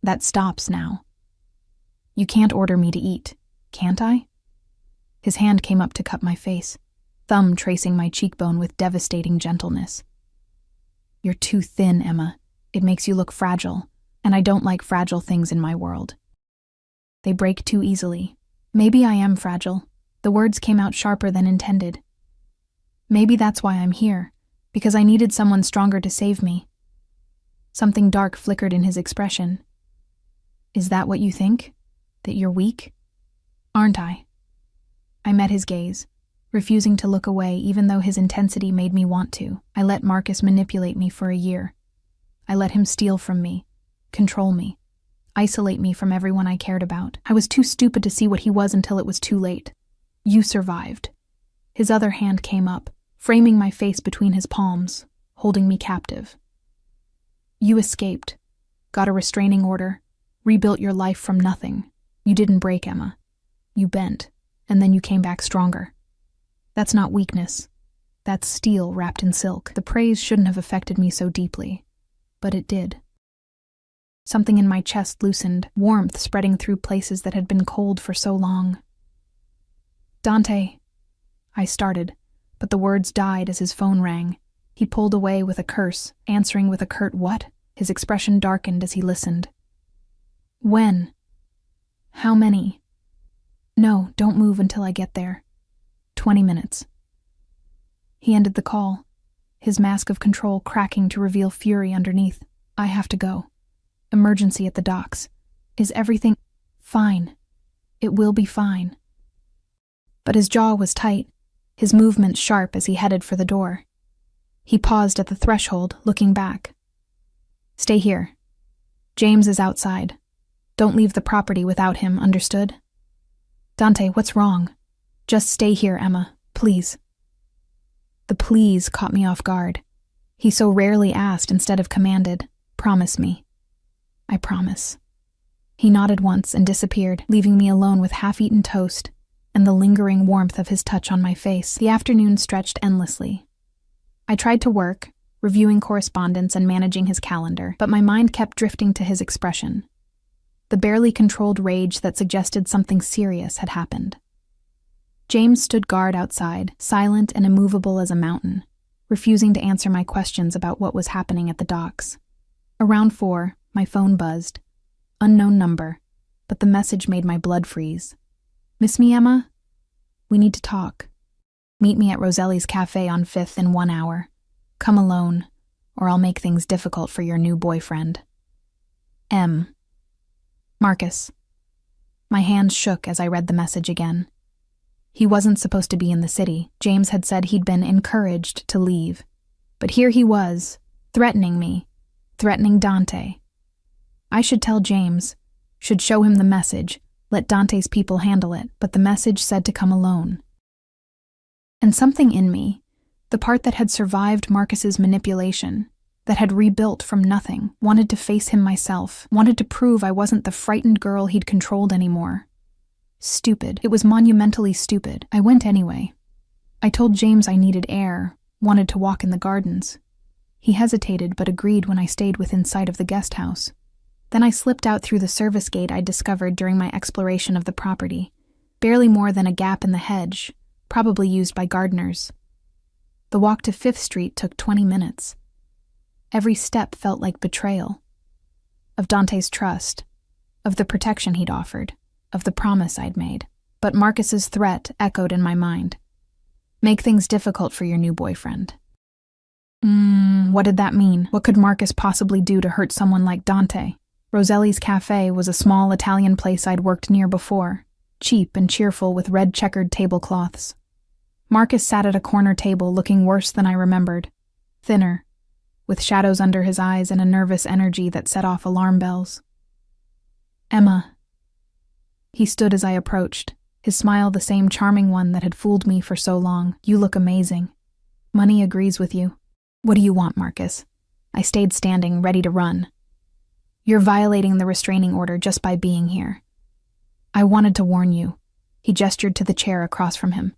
That stops now. You can't order me to eat, can't I?" His hand came up to cup my face, thumb tracing my cheekbone with devastating gentleness. "You're too thin, Emma. It makes you look fragile, and I don't like fragile things in my world. They break too easily. Maybe I am fragile." The words came out sharper than intended. "Maybe that's why I'm here, because I needed someone stronger to save me." Something dark flickered in his expression. "Is that what you think? That you're weak?" "Aren't I?" I met his gaze, refusing to look away even though his intensity made me want to. I let Marcus manipulate me for a year. I let him steal from me, control me, isolate me from everyone I cared about. I was too stupid to see what he was until it was too late. You survived. His other hand came up, framing my face between his palms, holding me captive. You escaped, got a restraining order, rebuilt your life from nothing. You didn't break, Emma. You bent, and then you came back stronger. That's not weakness. That's steel wrapped in silk. The praise shouldn't have affected me so deeply, but it did. Something in my chest loosened, warmth spreading through places that had been cold for so long. "Dante," I started, but the words died as his phone rang. He pulled away with a curse, answering with a curt "what?" His expression darkened as he listened. "When? How many? No, don't move until I get there. 20 minutes. He ended the call, his mask of control cracking to reveal fury underneath. "I have to go. Emergency at the docks. Is everything fine? It will be fine." But his jaw was tight, his movements sharp as he headed for the door. He paused at the threshold, looking back. "Stay here. James is outside. Don't leave the property without him, understood?" "Dante, what's wrong?" "Just stay here, Emma, please." The please caught me off guard. He so rarely asked instead of commanded, "Promise me." "I promise." He nodded once and disappeared, leaving me alone with half-eaten toast and the lingering warmth of his touch on my face. The afternoon stretched endlessly. I tried to work, reviewing correspondence and managing his calendar, but my mind kept drifting to his expression. The barely controlled rage that suggested something serious had happened. James stood guard outside, silent and immovable as a mountain, refusing to answer my questions about what was happening at the docks. Around 4, my phone buzzed. Unknown number, but the message made my blood freeze. "Miss me, Emma? We need to talk. Meet me at Roselli's Cafe on 5th in 1 hour. Come alone, or I'll make things difficult for your new boyfriend. M. Marcus." My hands shook as I read the message again. He wasn't supposed to be in the city. James had said he'd been encouraged to leave. But here he was, threatening me, threatening Dante. I should tell James, should show him the message, let Dante's people handle it, but the message said to come alone. And something in me, the part that had survived Marcus's manipulation, that had rebuilt from nothing, wanted to face him myself, wanted to prove I wasn't the frightened girl he'd controlled anymore. Stupid. It was monumentally stupid. I went anyway. I told James I needed air, wanted to walk in the gardens. He hesitated but agreed when I stayed within sight of the guest house. Then I slipped out through the service gate I'd discovered during my exploration of the property, barely more than a gap in the hedge, probably used by gardeners. The walk to 5th Street took 20 minutes. Every step felt like betrayal. Of Dante's trust, of the protection he'd offered, of the promise I'd made. But Marcus's threat echoed in my mind. "Make things difficult for your new boyfriend." What did that mean? What could Marcus possibly do to hurt someone like Dante? Roselli's Cafe was a small Italian place I'd worked near before, cheap and cheerful with red checkered tablecloths. Marcus sat at a corner table looking worse than I remembered, thinner, with shadows under his eyes and a nervous energy that set off alarm bells. Emma. He stood as I approached, his smile the same charming one that had fooled me for so long. You look amazing. Money agrees with you. What do you want, Marcus? I stayed standing, ready to run. You're violating the restraining order just by being here. I wanted to warn you. He gestured to the chair across from him.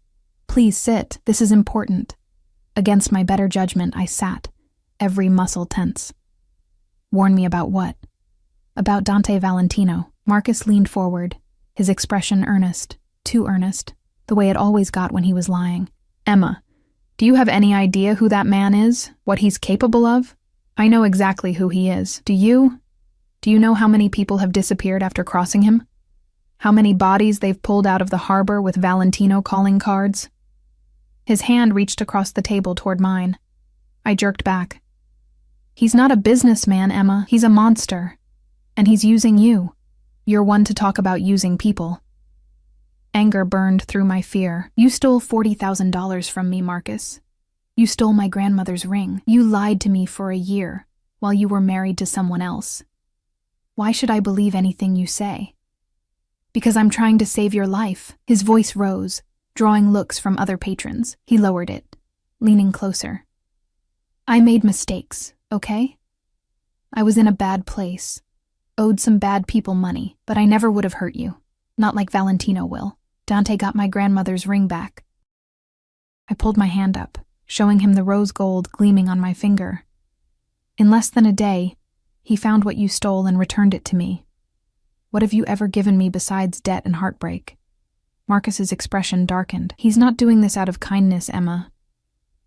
Please sit, this is important. Against my better judgment, I sat, every muscle tense. Warn me about what? About Dante Valentino. Marcus leaned forward, his expression earnest, too earnest, the way it always got when he was lying. Emma, do you have any idea who that man is? What he's capable of? I know exactly who he is. Do you? Do you know how many people have disappeared after crossing him? How many bodies they've pulled out of the harbor with Valentino calling cards? His hand reached across the table toward mine. I jerked back. He's not a businessman, Emma. He's a monster. And he's using you. You're one to talk about using people. Anger burned through my fear. You stole $40,000 from me, Marcus. You stole my grandmother's ring. You lied to me for a year while you were married to someone else. Why should I believe anything you say? Because I'm trying to save your life. His voice rose, drawing looks from other patrons. He lowered it, leaning closer. I made mistakes, okay? I was in a bad place, owed some bad people money, but I never would have hurt you. Not like Valentino will. Dante got my grandmother's ring back. I pulled my hand up, showing him the rose gold gleaming on my finger. In less than a day, he found what you stole and returned it to me. What have you ever given me besides debt and heartbreak? Marcus's expression darkened. He's not doing this out of kindness, Emma.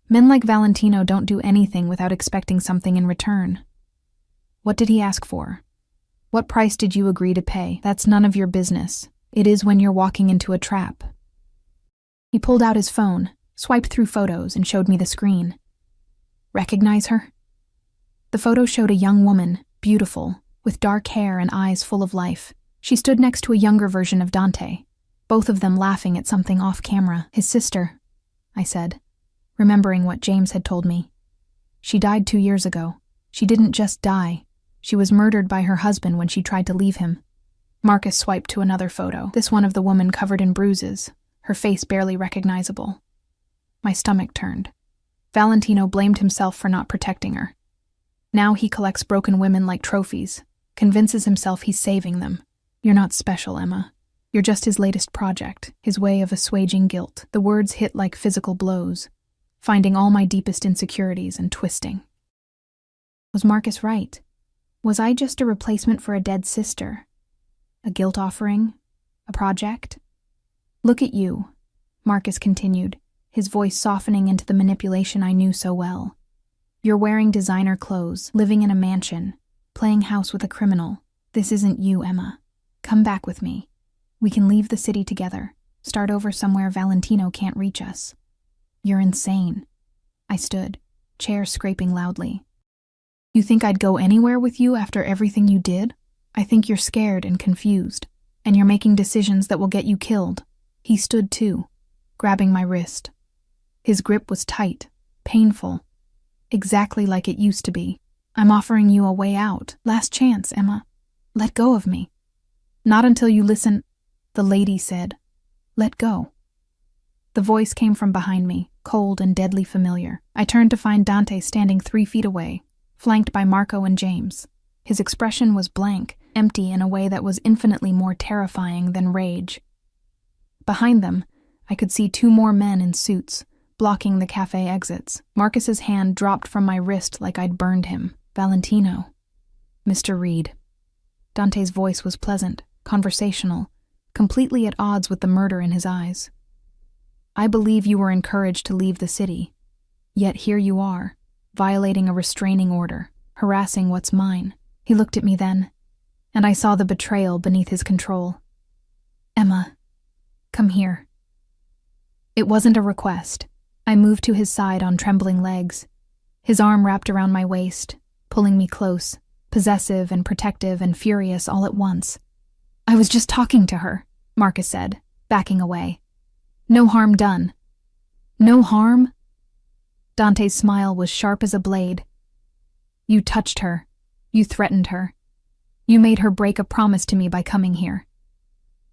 Men like Valentino don't do anything without expecting something in return. What did he ask for? What price did you agree to pay? That's none of your business. It is when you're walking into a trap. He pulled out his phone, swiped through photos, and showed me the screen. Recognize her? The photo showed a young woman, beautiful, with dark hair and eyes full of life. She stood next to a younger version of Dante, both of them laughing at something off camera. His sister, I said, remembering what James had told me. She died 2 years ago. She didn't just die. She was murdered by her husband when she tried to leave him. Marcus swiped to another photo, this one of the woman covered in bruises, her face barely recognizable. My stomach turned. Valentino blamed himself for not protecting her. Now he collects broken women like trophies, convinces himself he's saving them. You're not special, Emma. You're just his latest project, his way of assuaging guilt. The words hit like physical blows, finding all my deepest insecurities and twisting. Was Marcus right? Was I just a replacement for a dead sister? A guilt offering? A project? Look at you, Marcus continued, his voice softening into the manipulation I knew so well. You're wearing designer clothes, living in a mansion, playing house with a criminal. This isn't you, Emma. Come back with me. We can leave the city together, start over somewhere Valentino can't reach us. You're insane. I stood, chair scraping loudly. You think I'd go anywhere with you after everything you did? I think you're scared and confused, and you're making decisions that will get you killed. He stood too, grabbing my wrist. His grip was tight, painful, exactly like it used to be. I'm offering you a way out. Last chance, Emma. Let go of me. Not until you listen, the lady said. Let go. The voice came from behind me, cold and deadly familiar. I turned to find Dante standing 3 feet away, flanked by Marco and James. His expression was blank, empty in a way that was infinitely more terrifying than rage. Behind them, I could see 2 more men in suits, blocking the cafe exits. Marcus's hand dropped from my wrist like I'd burned him. Valentino. Mr. Reed. Dante's voice was pleasant, conversational, completely at odds with the murder in his eyes. I believe you were encouraged to leave the city, yet here you are, violating a restraining order, harassing what's mine. He looked at me then, and I saw the betrayal beneath his control. Emma, come here. It wasn't a request. I moved to his side on trembling legs. His arm wrapped around my waist, pulling me close, possessive and protective and furious all at once. I was just talking to her, Marcus said, backing away. No harm done. No harm? Dante's smile was sharp as a blade. You touched her. You threatened her. You made her break a promise to me by coming here.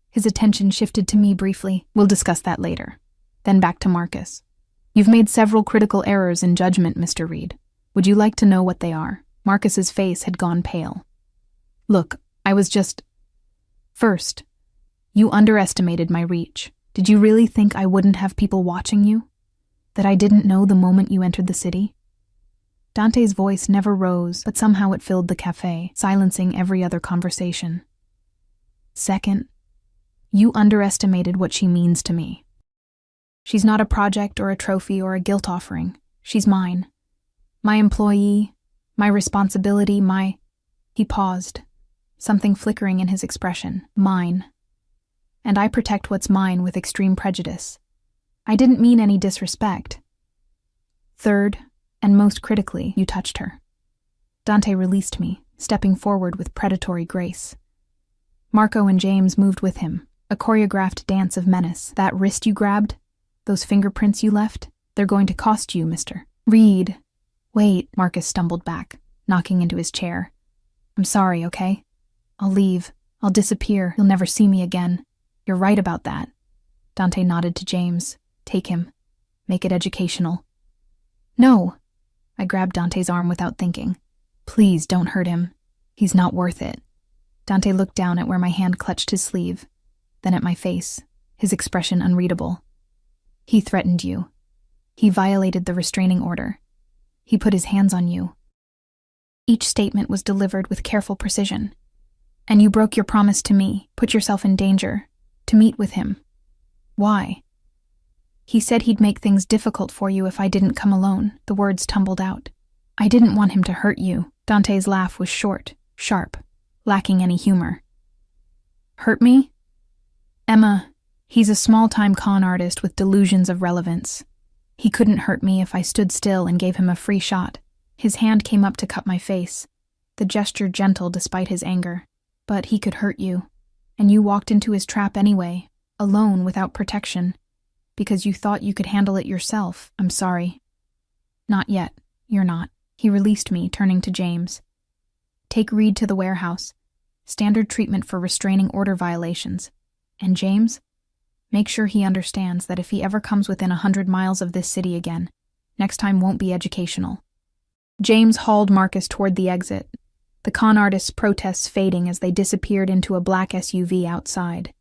His attention shifted to me briefly. We'll discuss that later. Then back to Marcus. You've made several critical errors in judgment, Mr. Reed. Would you like to know what they are? Marcus's face had gone pale. Look, I was just... First, you underestimated my reach. Did you really think I wouldn't have people watching you? That I didn't know the moment you entered the city? Dante's voice never rose, but somehow it filled the cafe, silencing every other conversation. Second, you underestimated what she means to me. She's not a project or a trophy or a guilt offering. She's mine. My employee, my responsibility, my... He paused, something flickering in his expression. Mine. And I protect what's mine with extreme prejudice. I didn't mean any disrespect. Third, and most critically, you touched her. Dante released me, stepping forward with predatory grace. Marco and James moved with him, a choreographed dance of menace. That wrist you grabbed? Those fingerprints you left? They're going to cost you, Mr. Reed. Wait, Marcus stumbled back, knocking into his chair. I'm sorry, okay? I'll leave. I'll disappear. You'll never see me again. You're right about that. Dante nodded to James. Take him. Make it educational. No. I grabbed Dante's arm without thinking. Please don't hurt him. He's not worth it. Dante looked down at where my hand clutched his sleeve, then at my face, his expression unreadable. He threatened you. He violated the restraining order. He put his hands on you. Each statement was delivered with careful precision. And you broke your promise to me, put yourself in danger, to meet with him. Why? He said he'd make things difficult for you if I didn't come alone. The words tumbled out. I didn't want him to hurt you. Dante's laugh was short, sharp, lacking any humor. Hurt me? Emma, he's a small-time con artist with delusions of relevance. He couldn't hurt me if I stood still and gave him a free shot. His hand came up to cut my face, the gesture gentle despite his anger. But he could hurt you, and you walked into his trap anyway, alone without protection, because you thought you could handle it yourself. I'm sorry. Not yet. You're not. He released me, turning to James. Take Reed to the warehouse. Standard treatment for restraining order violations. And James, make sure he understands that if he ever comes within 100 miles of this city again, next time won't be educational. James hauled Marcus toward the exit, the con artist's protests fading as they disappeared into a black SUV outside.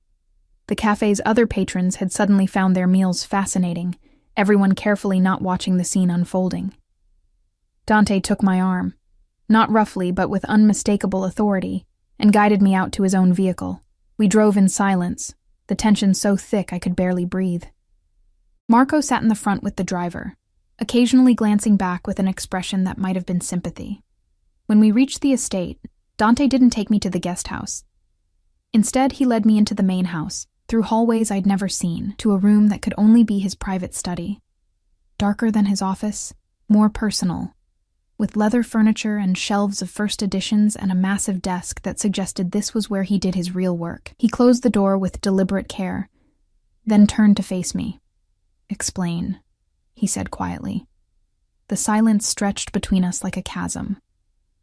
The cafe's other patrons had suddenly found their meals fascinating, everyone carefully not watching the scene unfolding. Dante took my arm, not roughly but with unmistakable authority, and guided me out to his own vehicle. We drove in silence, the tension so thick I could barely breathe. Marco sat in the front with the driver, occasionally glancing back with an expression that might have been sympathy. When we reached the estate, Dante didn't take me to the guest house. Instead, he led me into the main house, through hallways I'd never seen, to a room that could only be his private study. Darker than his office, more personal, with leather furniture and shelves of first editions and a massive desk that suggested this was where he did his real work. He closed the door with deliberate care, then turned to face me. Explain, he said quietly. The silence stretched between us like a chasm.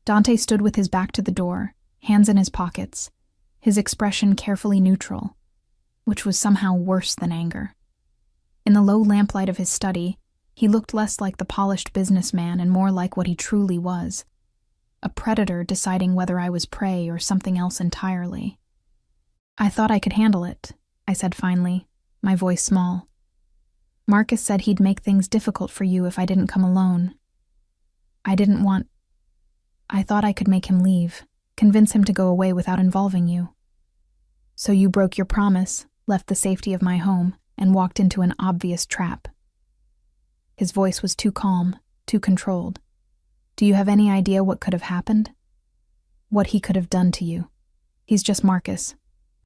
Dante stood with his back to the door, hands in his pockets, his expression carefully neutral, which was somehow worse than anger. In the low lamplight of his study, he looked less like the polished businessman and more like what he truly was, a predator deciding whether I was prey or something else entirely. I thought I could handle it, I said finally, my voice small. Marcus said he'd make things difficult for you if I didn't come alone. I thought I could make him leave, convince him to go away without involving you. So you broke your promise, left the safety of my home, and walked into an obvious trap. His voice was too calm, too controlled. Do you have any idea what could have happened? What he could have done to you? He's just Marcus.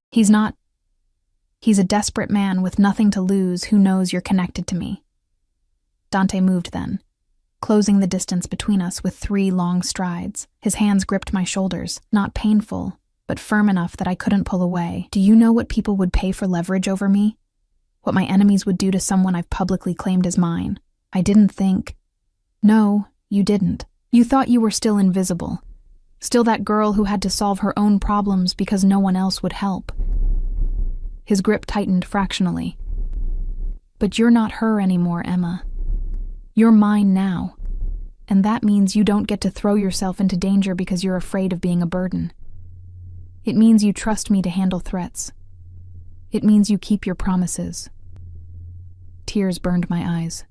He's a desperate man with nothing to lose who knows you're connected to me. Dante moved then, closing the distance between us with 3 long strides. His hands gripped my shoulders, not painful, but firm enough that I couldn't pull away. Do you know what people would pay for leverage over me? What my enemies would do to someone I've publicly claimed as mine? I didn't think. No, you didn't. You thought you were still invisible. Still that girl who had to solve her own problems because no one else would help. His grip tightened fractionally. But you're not her anymore, Emma. You're mine now. And that means you don't get to throw yourself into danger because you're afraid of being a burden. It means you trust me to handle threats. It means you keep your promises. Tears burned my eyes.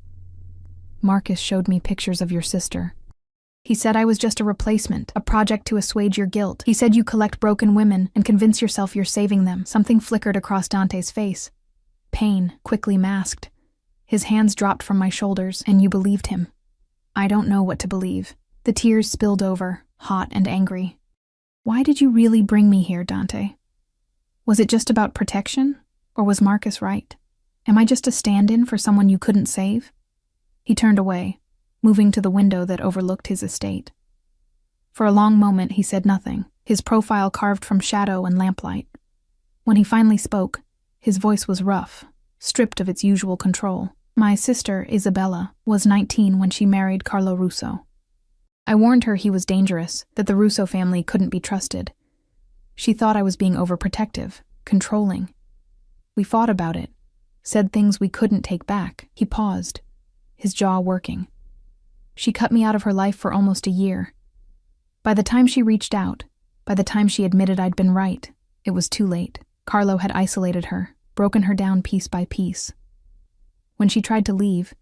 Marcus showed me pictures of your sister. He said I was just a replacement, a project to assuage your guilt. He said you collect broken women and convince yourself you're saving them. Something flickered across Dante's face. Pain, quickly masked. His hands dropped from my shoulders, and you believed him. I don't know what to believe. The tears spilled over, hot and angry. Why did you really bring me here, Dante? Was it just about protection, or was Marcus right? Am I just a stand-in for someone you couldn't save? He turned away, moving to the window that overlooked his estate. For a long moment he said nothing, his profile carved from shadow and lamplight. When he finally spoke, his voice was rough, stripped of its usual control. My sister, Isabella, was 19 when she married Carlo Russo. I warned her he was dangerous, that the Russo family couldn't be trusted. She thought I was being overprotective, controlling. We fought about it, said things we couldn't take back. He paused, his jaw working. She cut me out of her life for almost a year. By the time she reached out, by the time she admitted I'd been right, it was too late. Carlo had isolated her, broken her down piece by piece. When she tried to leave,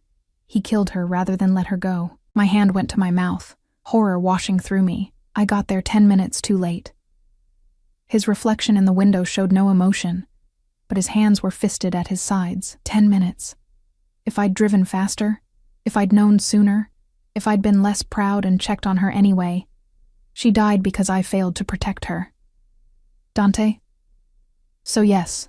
he killed her rather than let her go. My hand went to my mouth, horror washing through me. I got there 10 minutes too late. His reflection in the window showed no emotion, but his hands were fisted at his sides. 10 minutes. If I'd driven faster, if I'd known sooner, if I'd been less proud and checked on her anyway. She died because I failed to protect her. Dante? So yes,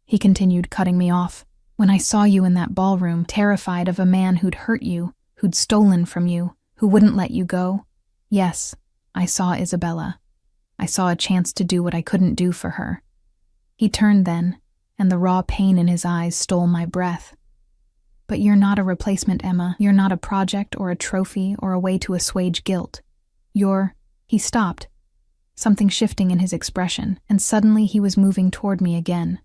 he continued, cutting me off. When I saw you in that ballroom, terrified of a man who'd hurt you, who'd stolen from you, who wouldn't let you go, yes, I saw Isabella. I saw a chance to do what I couldn't do for her. He turned then, and the raw pain in his eyes stole my breath. But you're not a replacement, Emma. You're not a project or a trophy or a way to assuage guilt. He stopped, something shifting in his expression, and suddenly he was moving toward me again,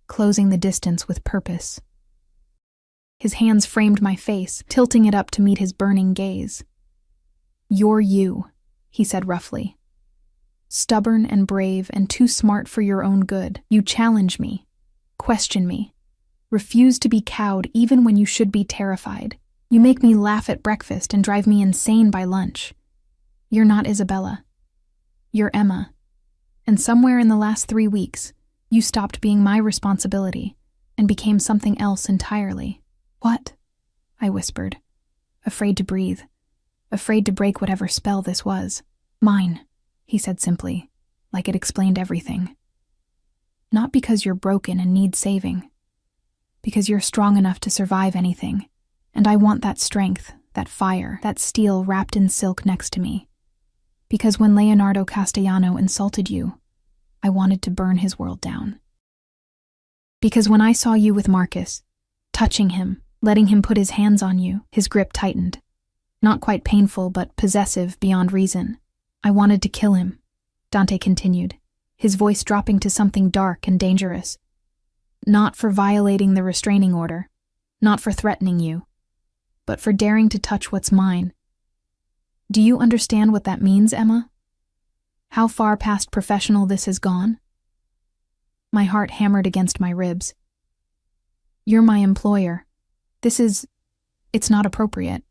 closing the distance with purpose. His hands framed my face, tilting it up to meet his burning gaze. You're you, he said roughly. Stubborn and brave and too smart for your own good. You challenge me, question me, refuse to be cowed even when you should be terrified. You make me laugh at breakfast and drive me insane by lunch. You're not Isabella. You're Emma. And somewhere in the last 3 weeks, you stopped being my responsibility and became something else entirely. What? I whispered, afraid to breathe, afraid to break whatever spell this was. Mine, he said simply, like it explained everything. Not because you're broken and need saving, because you're strong enough to survive anything, and I want that strength, that fire, that steel wrapped in silk next to me. Because when Leonardo Castellano insulted you, I wanted to burn his world down. Because when I saw you with Marcus, touching him, letting him put his hands on you, his grip tightened. Not quite painful, but possessive beyond reason. I wanted to kill him, Dante continued, his voice dropping to something dark and dangerous. Not for violating the restraining order, not for threatening you, but for daring to touch what's mine. Do you understand what that means, Emma? How far past professional this has gone? My heart hammered against my ribs. You're my employer. It's not appropriate.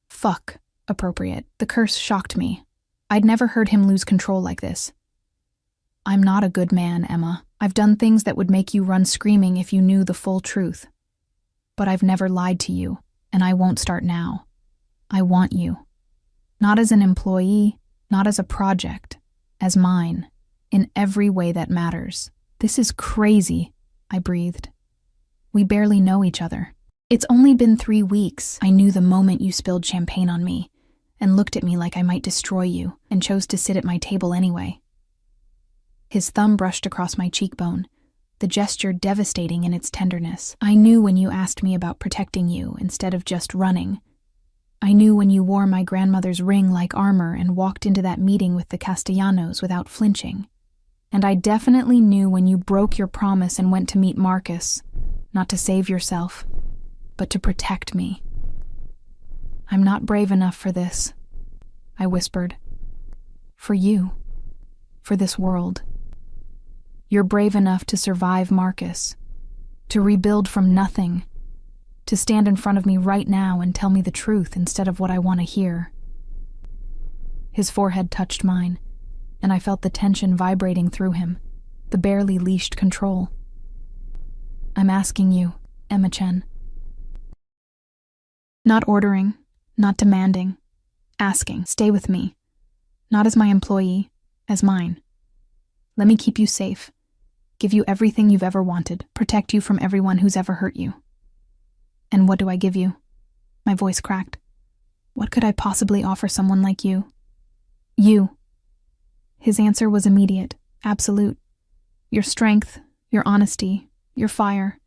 Fuck, appropriate. The curse shocked me. I'd never heard him lose control like this. I'm not a good man, Emma. I've done things that would make you run screaming if you knew the full truth. But I've never lied to you, and I won't start now. I want you. Not as an employee, not as a project, as mine, in every way that matters. This is crazy, I breathed. We barely know each other. It's only been 3 weeks. I knew the moment you spilled champagne on me and looked at me like I might destroy you and chose to sit at my table anyway. His thumb brushed across my cheekbone, the gesture devastating in its tenderness. I knew when you asked me about protecting you instead of just running. I knew when you wore my grandmother's ring like armor and walked into that meeting with the Castellanos without flinching. And I definitely knew when you broke your promise and went to meet Marcus, not to save yourself, but to protect me. I'm not brave enough for this, I whispered. For you. For this world. You're brave enough to survive Marcus, to rebuild from nothing, to stand in front of me right now and tell me the truth instead of what I want to hear. His forehead touched mine, and I felt the tension vibrating through him, the barely leashed control. I'm asking you, Emma Chen. Not ordering, not demanding, asking, stay with me, not as my employee, as mine. Let me keep you safe, give you everything you've ever wanted, protect you from everyone who's ever hurt you. And what do I give you? My voice cracked. What could I possibly offer someone like you? You. His answer was immediate, absolute. Your strength, your honesty, your fire,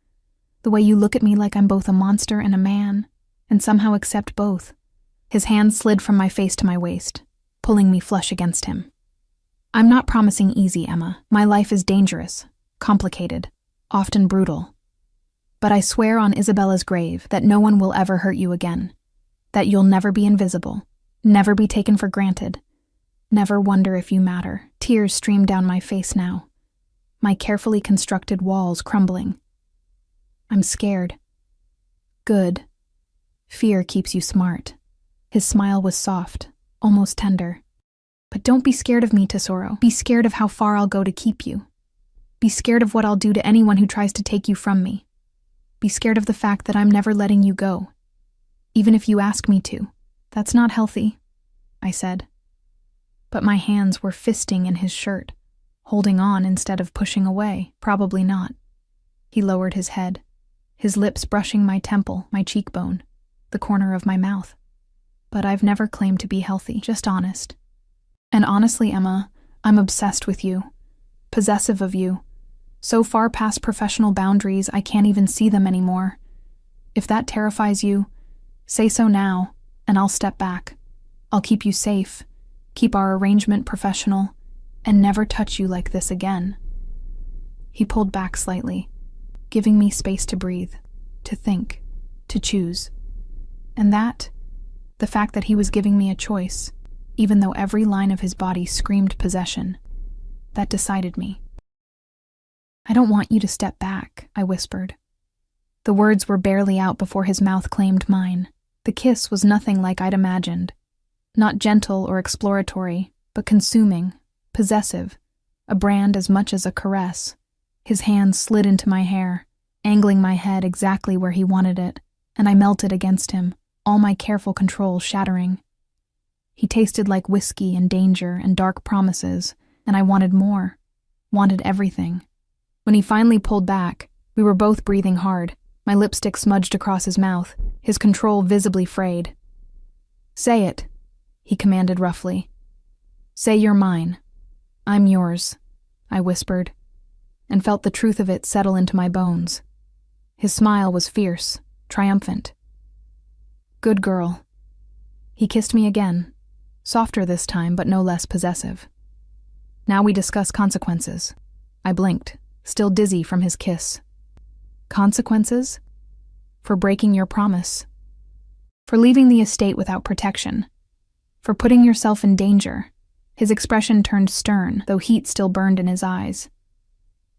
the way you look at me like I'm both a monster and a man, and somehow accept both. His hand slid from my face to my waist, pulling me flush against him. I'm not promising easy, Emma. My life is dangerous, complicated, often brutal. But I swear on Isabella's grave that no one will ever hurt you again, that you'll never be invisible, never be taken for granted, never wonder if you matter. Tears streamed down my face now, my carefully constructed walls crumbling. I'm scared. Good. Fear keeps you smart. His smile was soft, almost tender. But don't be scared of me, Tesoro. Be scared of how far I'll go to keep you. Be scared of what I'll do to anyone who tries to take you from me. Be scared of the fact that I'm never letting you go. Even if you ask me to. That's not healthy, I said. But my hands were fisting in his shirt, holding on instead of pushing away. Probably not. He lowered his head, his lips brushing my temple, my cheekbone, the corner of my mouth. But I've never claimed to be healthy, just honest. And honestly, Emma, I'm obsessed with you, possessive of you, so far past professional boundaries I can't even see them anymore. If that terrifies you, say so now, and I'll step back. I'll keep you safe, keep our arrangement professional, and never touch you like this again. He pulled back slightly, giving me space to breathe, to think, to choose. And that, the fact that he was giving me a choice, even though every line of his body screamed possession, that decided me. I don't want you to step back, I whispered. The words were barely out before his mouth claimed mine. The kiss was nothing like I'd imagined. Not gentle or exploratory, but consuming, possessive, a brand as much as a caress. His hand slid into my hair, angling my head exactly where he wanted it, and I melted against him, all my careful control shattering. He tasted like whiskey and danger and dark promises, and I wanted more, wanted everything. When he finally pulled back, we were both breathing hard, my lipstick smudged across his mouth, his control visibly frayed. Say it, he commanded roughly. Say you're mine. I'm yours, I whispered, and felt the truth of it settle into my bones. His smile was fierce, triumphant. Good girl. He kissed me again, softer this time but no less possessive. Now we discuss consequences. I blinked, still dizzy from his kiss. Consequences? For breaking your promise. For leaving the estate without protection. For putting yourself in danger. His expression turned stern, though heat still burned in his eyes.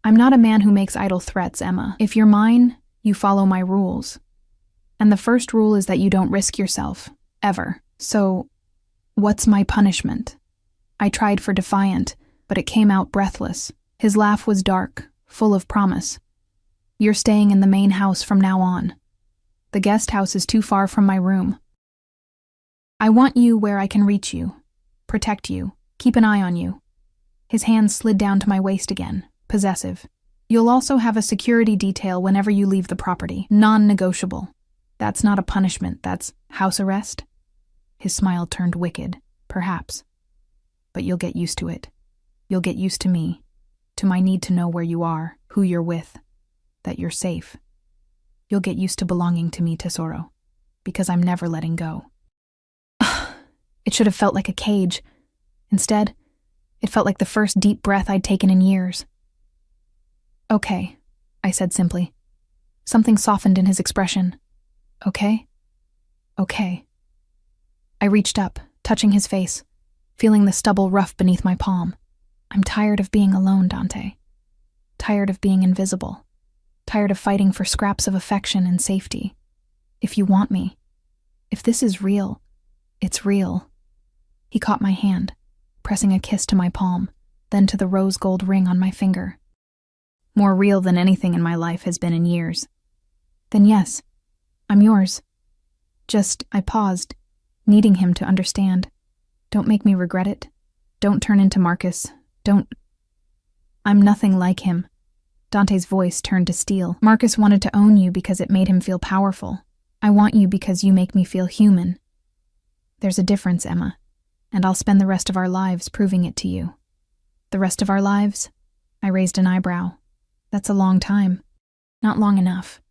I'm not a man who makes idle threats, Emma. If you're mine, you follow my rules. And the first rule is that you don't risk yourself, ever. So, what's my punishment? I tried for defiant, but it came out breathless. His laugh was dark, full of promise. You're staying in the main house from now on. The guest house is too far from my room. I want you where I can reach you, protect you, keep an eye on you. His hand slid down to my waist again, possessive. You'll also have a security detail whenever you leave the property, non-negotiable. That's not a punishment, that's house arrest. His smile turned wicked, perhaps. But you'll get used to it. You'll get used to me, to my need to know where you are, who you're with, that you're safe. You'll get used to belonging to me, Tesoro, because I'm never letting go. It should have felt like a cage. Instead, it felt like the first deep breath I'd taken in years. Okay, I said simply. Something softened in his expression. Okay? Okay. I reached up, touching his face, feeling the stubble rough beneath my palm. I'm tired of being alone, Dante. Tired of being invisible. Tired of fighting for scraps of affection and safety. If you want me, if this is real, it's real. He caught my hand, pressing a kiss to my palm, then to the rose gold ring on my finger. More real than anything in my life has been in years. Then yes, I'm yours. I paused, needing him to understand. Don't make me regret it. Don't turn into Marcus. I'm nothing like him. Dante's voice turned to steel. Marcus wanted to own you because it made him feel powerful. I want you because you make me feel human. There's a difference, Emma, and I'll spend the rest of our lives proving it to you. The rest of our lives? I raised an eyebrow. That's a long time. Not long enough.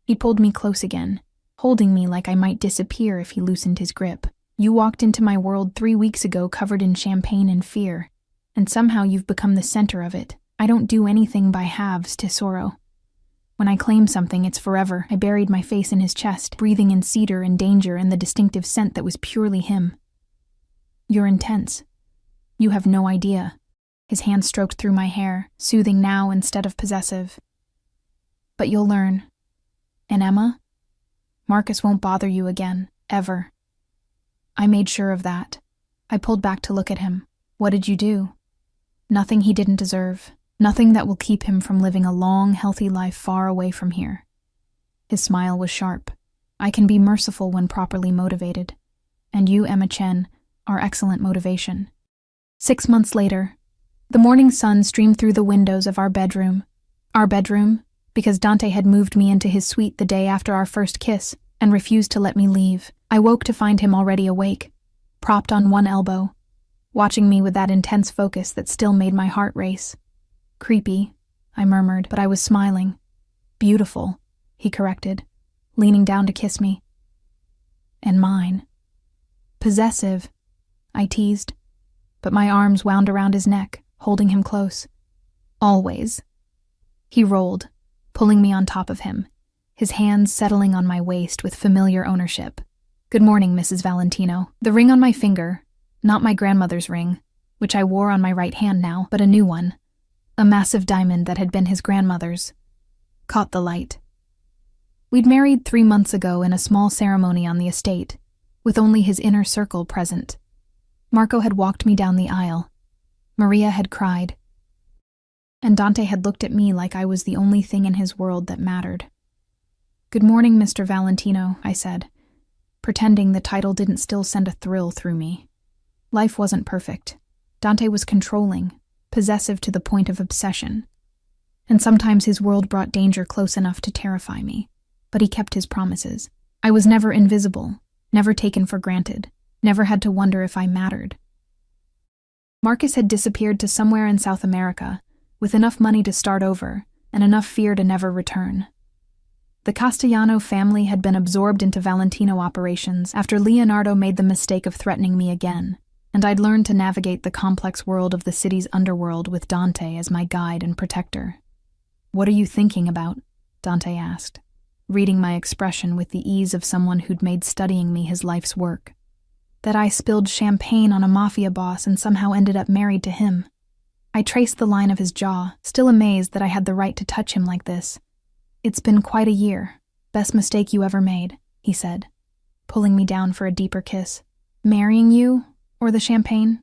He pulled me close again, holding me like I might disappear if he loosened his grip. You walked into my world 3 weeks ago covered in champagne and fear, and somehow you've become the center of it. I don't do anything by halves, Tesoro. When I claim something, it's forever. I buried my face in his chest, breathing in cedar and danger and the distinctive scent that was purely him. You're intense. You have no idea. His hand stroked through my hair, soothing now instead of possessive. But you'll learn. And Emma? Marcus won't bother you again, ever. I made sure of that. I pulled back to look at him. What did you do? Nothing he didn't deserve. Nothing that will keep him from living a long, healthy life far away from here. His smile was sharp. I can be merciful when properly motivated. And you, Emma Chen, are excellent motivation. 6 months later, the morning sun streamed through the windows of our bedroom. Our bedroom, because Dante had moved me into his suite the day after our first kiss and refused to let me leave. I woke to find him already awake, propped on one elbow, watching me with that intense focus that still made my heart race. Creepy, I murmured, but I was smiling. Beautiful, he corrected, leaning down to kiss me. And mine. Possessive, I teased, but my arms wound around his neck, holding him close. Always. He rolled, pulling me on top of him, his hands settling on my waist with familiar ownership. Good morning, Mrs. Valentino. The ring on my finger, not my grandmother's ring, which I wore on my right hand now, but a new one, a massive diamond that had been his grandmother's, caught the light. We'd married 3 months ago in a small ceremony on the estate, with only his inner circle present. Marco had walked me down the aisle. Maria had cried. And Dante had looked at me like I was the only thing in his world that mattered. Good morning, Mr. Valentino, I said, pretending the title didn't still send a thrill through me. Life wasn't perfect. Dante was controlling, possessive to the point of obsession. And sometimes his world brought danger close enough to terrify me. But he kept his promises. I was never invisible, never taken for granted, never had to wonder if I mattered. Marcus had disappeared to somewhere in South America, with enough money to start over, and enough fear to never return. The Castellano family had been absorbed into Valentino operations after Leonardo made the mistake of threatening me again, and I'd learned to navigate the complex world of the city's underworld with Dante as my guide and protector. What are you thinking about? Dante asked, reading my expression with the ease of someone who'd made studying me his life's work. That I spilled champagne on a mafia boss and somehow ended up married to him. I traced the line of his jaw, still amazed that I had the right to touch him like this. It's been quite a year. Best mistake you ever made, he said, pulling me down for a deeper kiss. Marrying you, or the champagne?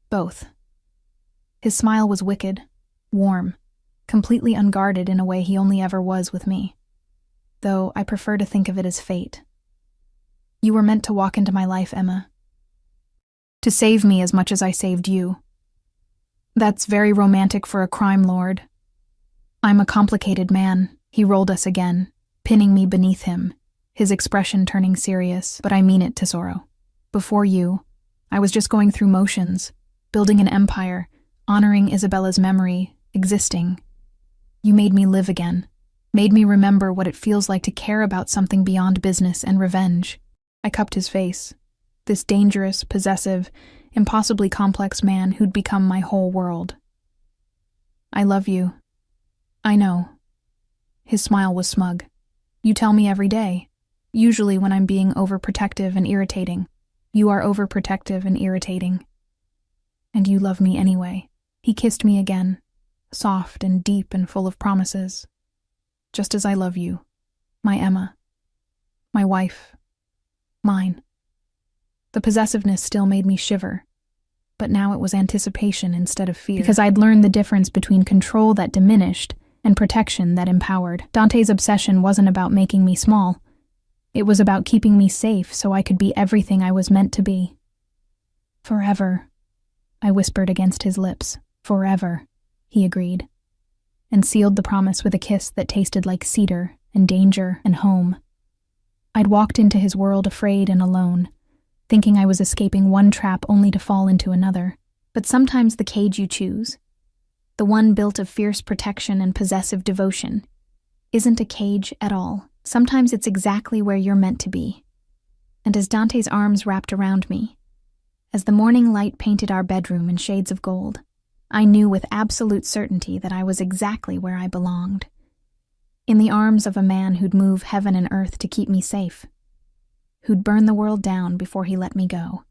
Both. His smile was wicked, warm, completely unguarded in a way he only ever was with me. Though I prefer to think of it as fate. You were meant to walk into my life, Emma. To save me as much as I saved you. That's very romantic for a crime lord. I'm a complicated man. He rolled us again, pinning me beneath him, his expression turning serious, but I mean it, Tesoro. Before you, I was just going through motions, building an empire, honoring Isabella's memory, existing. You made me live again, made me remember what it feels like to care about something beyond business and revenge. I cupped his face. This dangerous, possessive, impossibly complex man who'd become my whole world. I love you. I know. His smile was smug. You tell me every day, usually when I'm being overprotective and irritating. You are overprotective and irritating. And you love me anyway. He kissed me again, soft and deep and full of promises. Just as I love you, my Emma, my wife, mine. The possessiveness still made me shiver, but now it was anticipation instead of fear, because I'd learned the difference between control that diminished and protection that empowered. Dante's obsession wasn't about making me small. It was about keeping me safe so I could be everything I was meant to be. Forever, I whispered against his lips. Forever, he agreed, and sealed the promise with a kiss that tasted like cedar and danger and home. I'd walked into his world afraid and alone, thinking I was escaping one trap only to fall into another. But sometimes the cage you choose, the one built of fierce protection and possessive devotion, isn't a cage at all. Sometimes it's exactly where you're meant to be. And as Dante's arms wrapped around me, as the morning light painted our bedroom in shades of gold, I knew with absolute certainty that I was exactly where I belonged. In the arms of a man who'd move heaven and earth to keep me safe, who'd burn the world down before he let me go,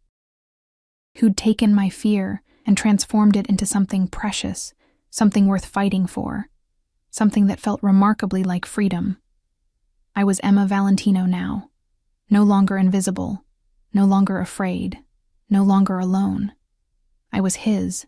who'd taken my fear and transformed it into something precious, something worth fighting for, something that felt remarkably like freedom. I was Emma Valentino now, no longer invisible, no longer afraid, no longer alone. I was his,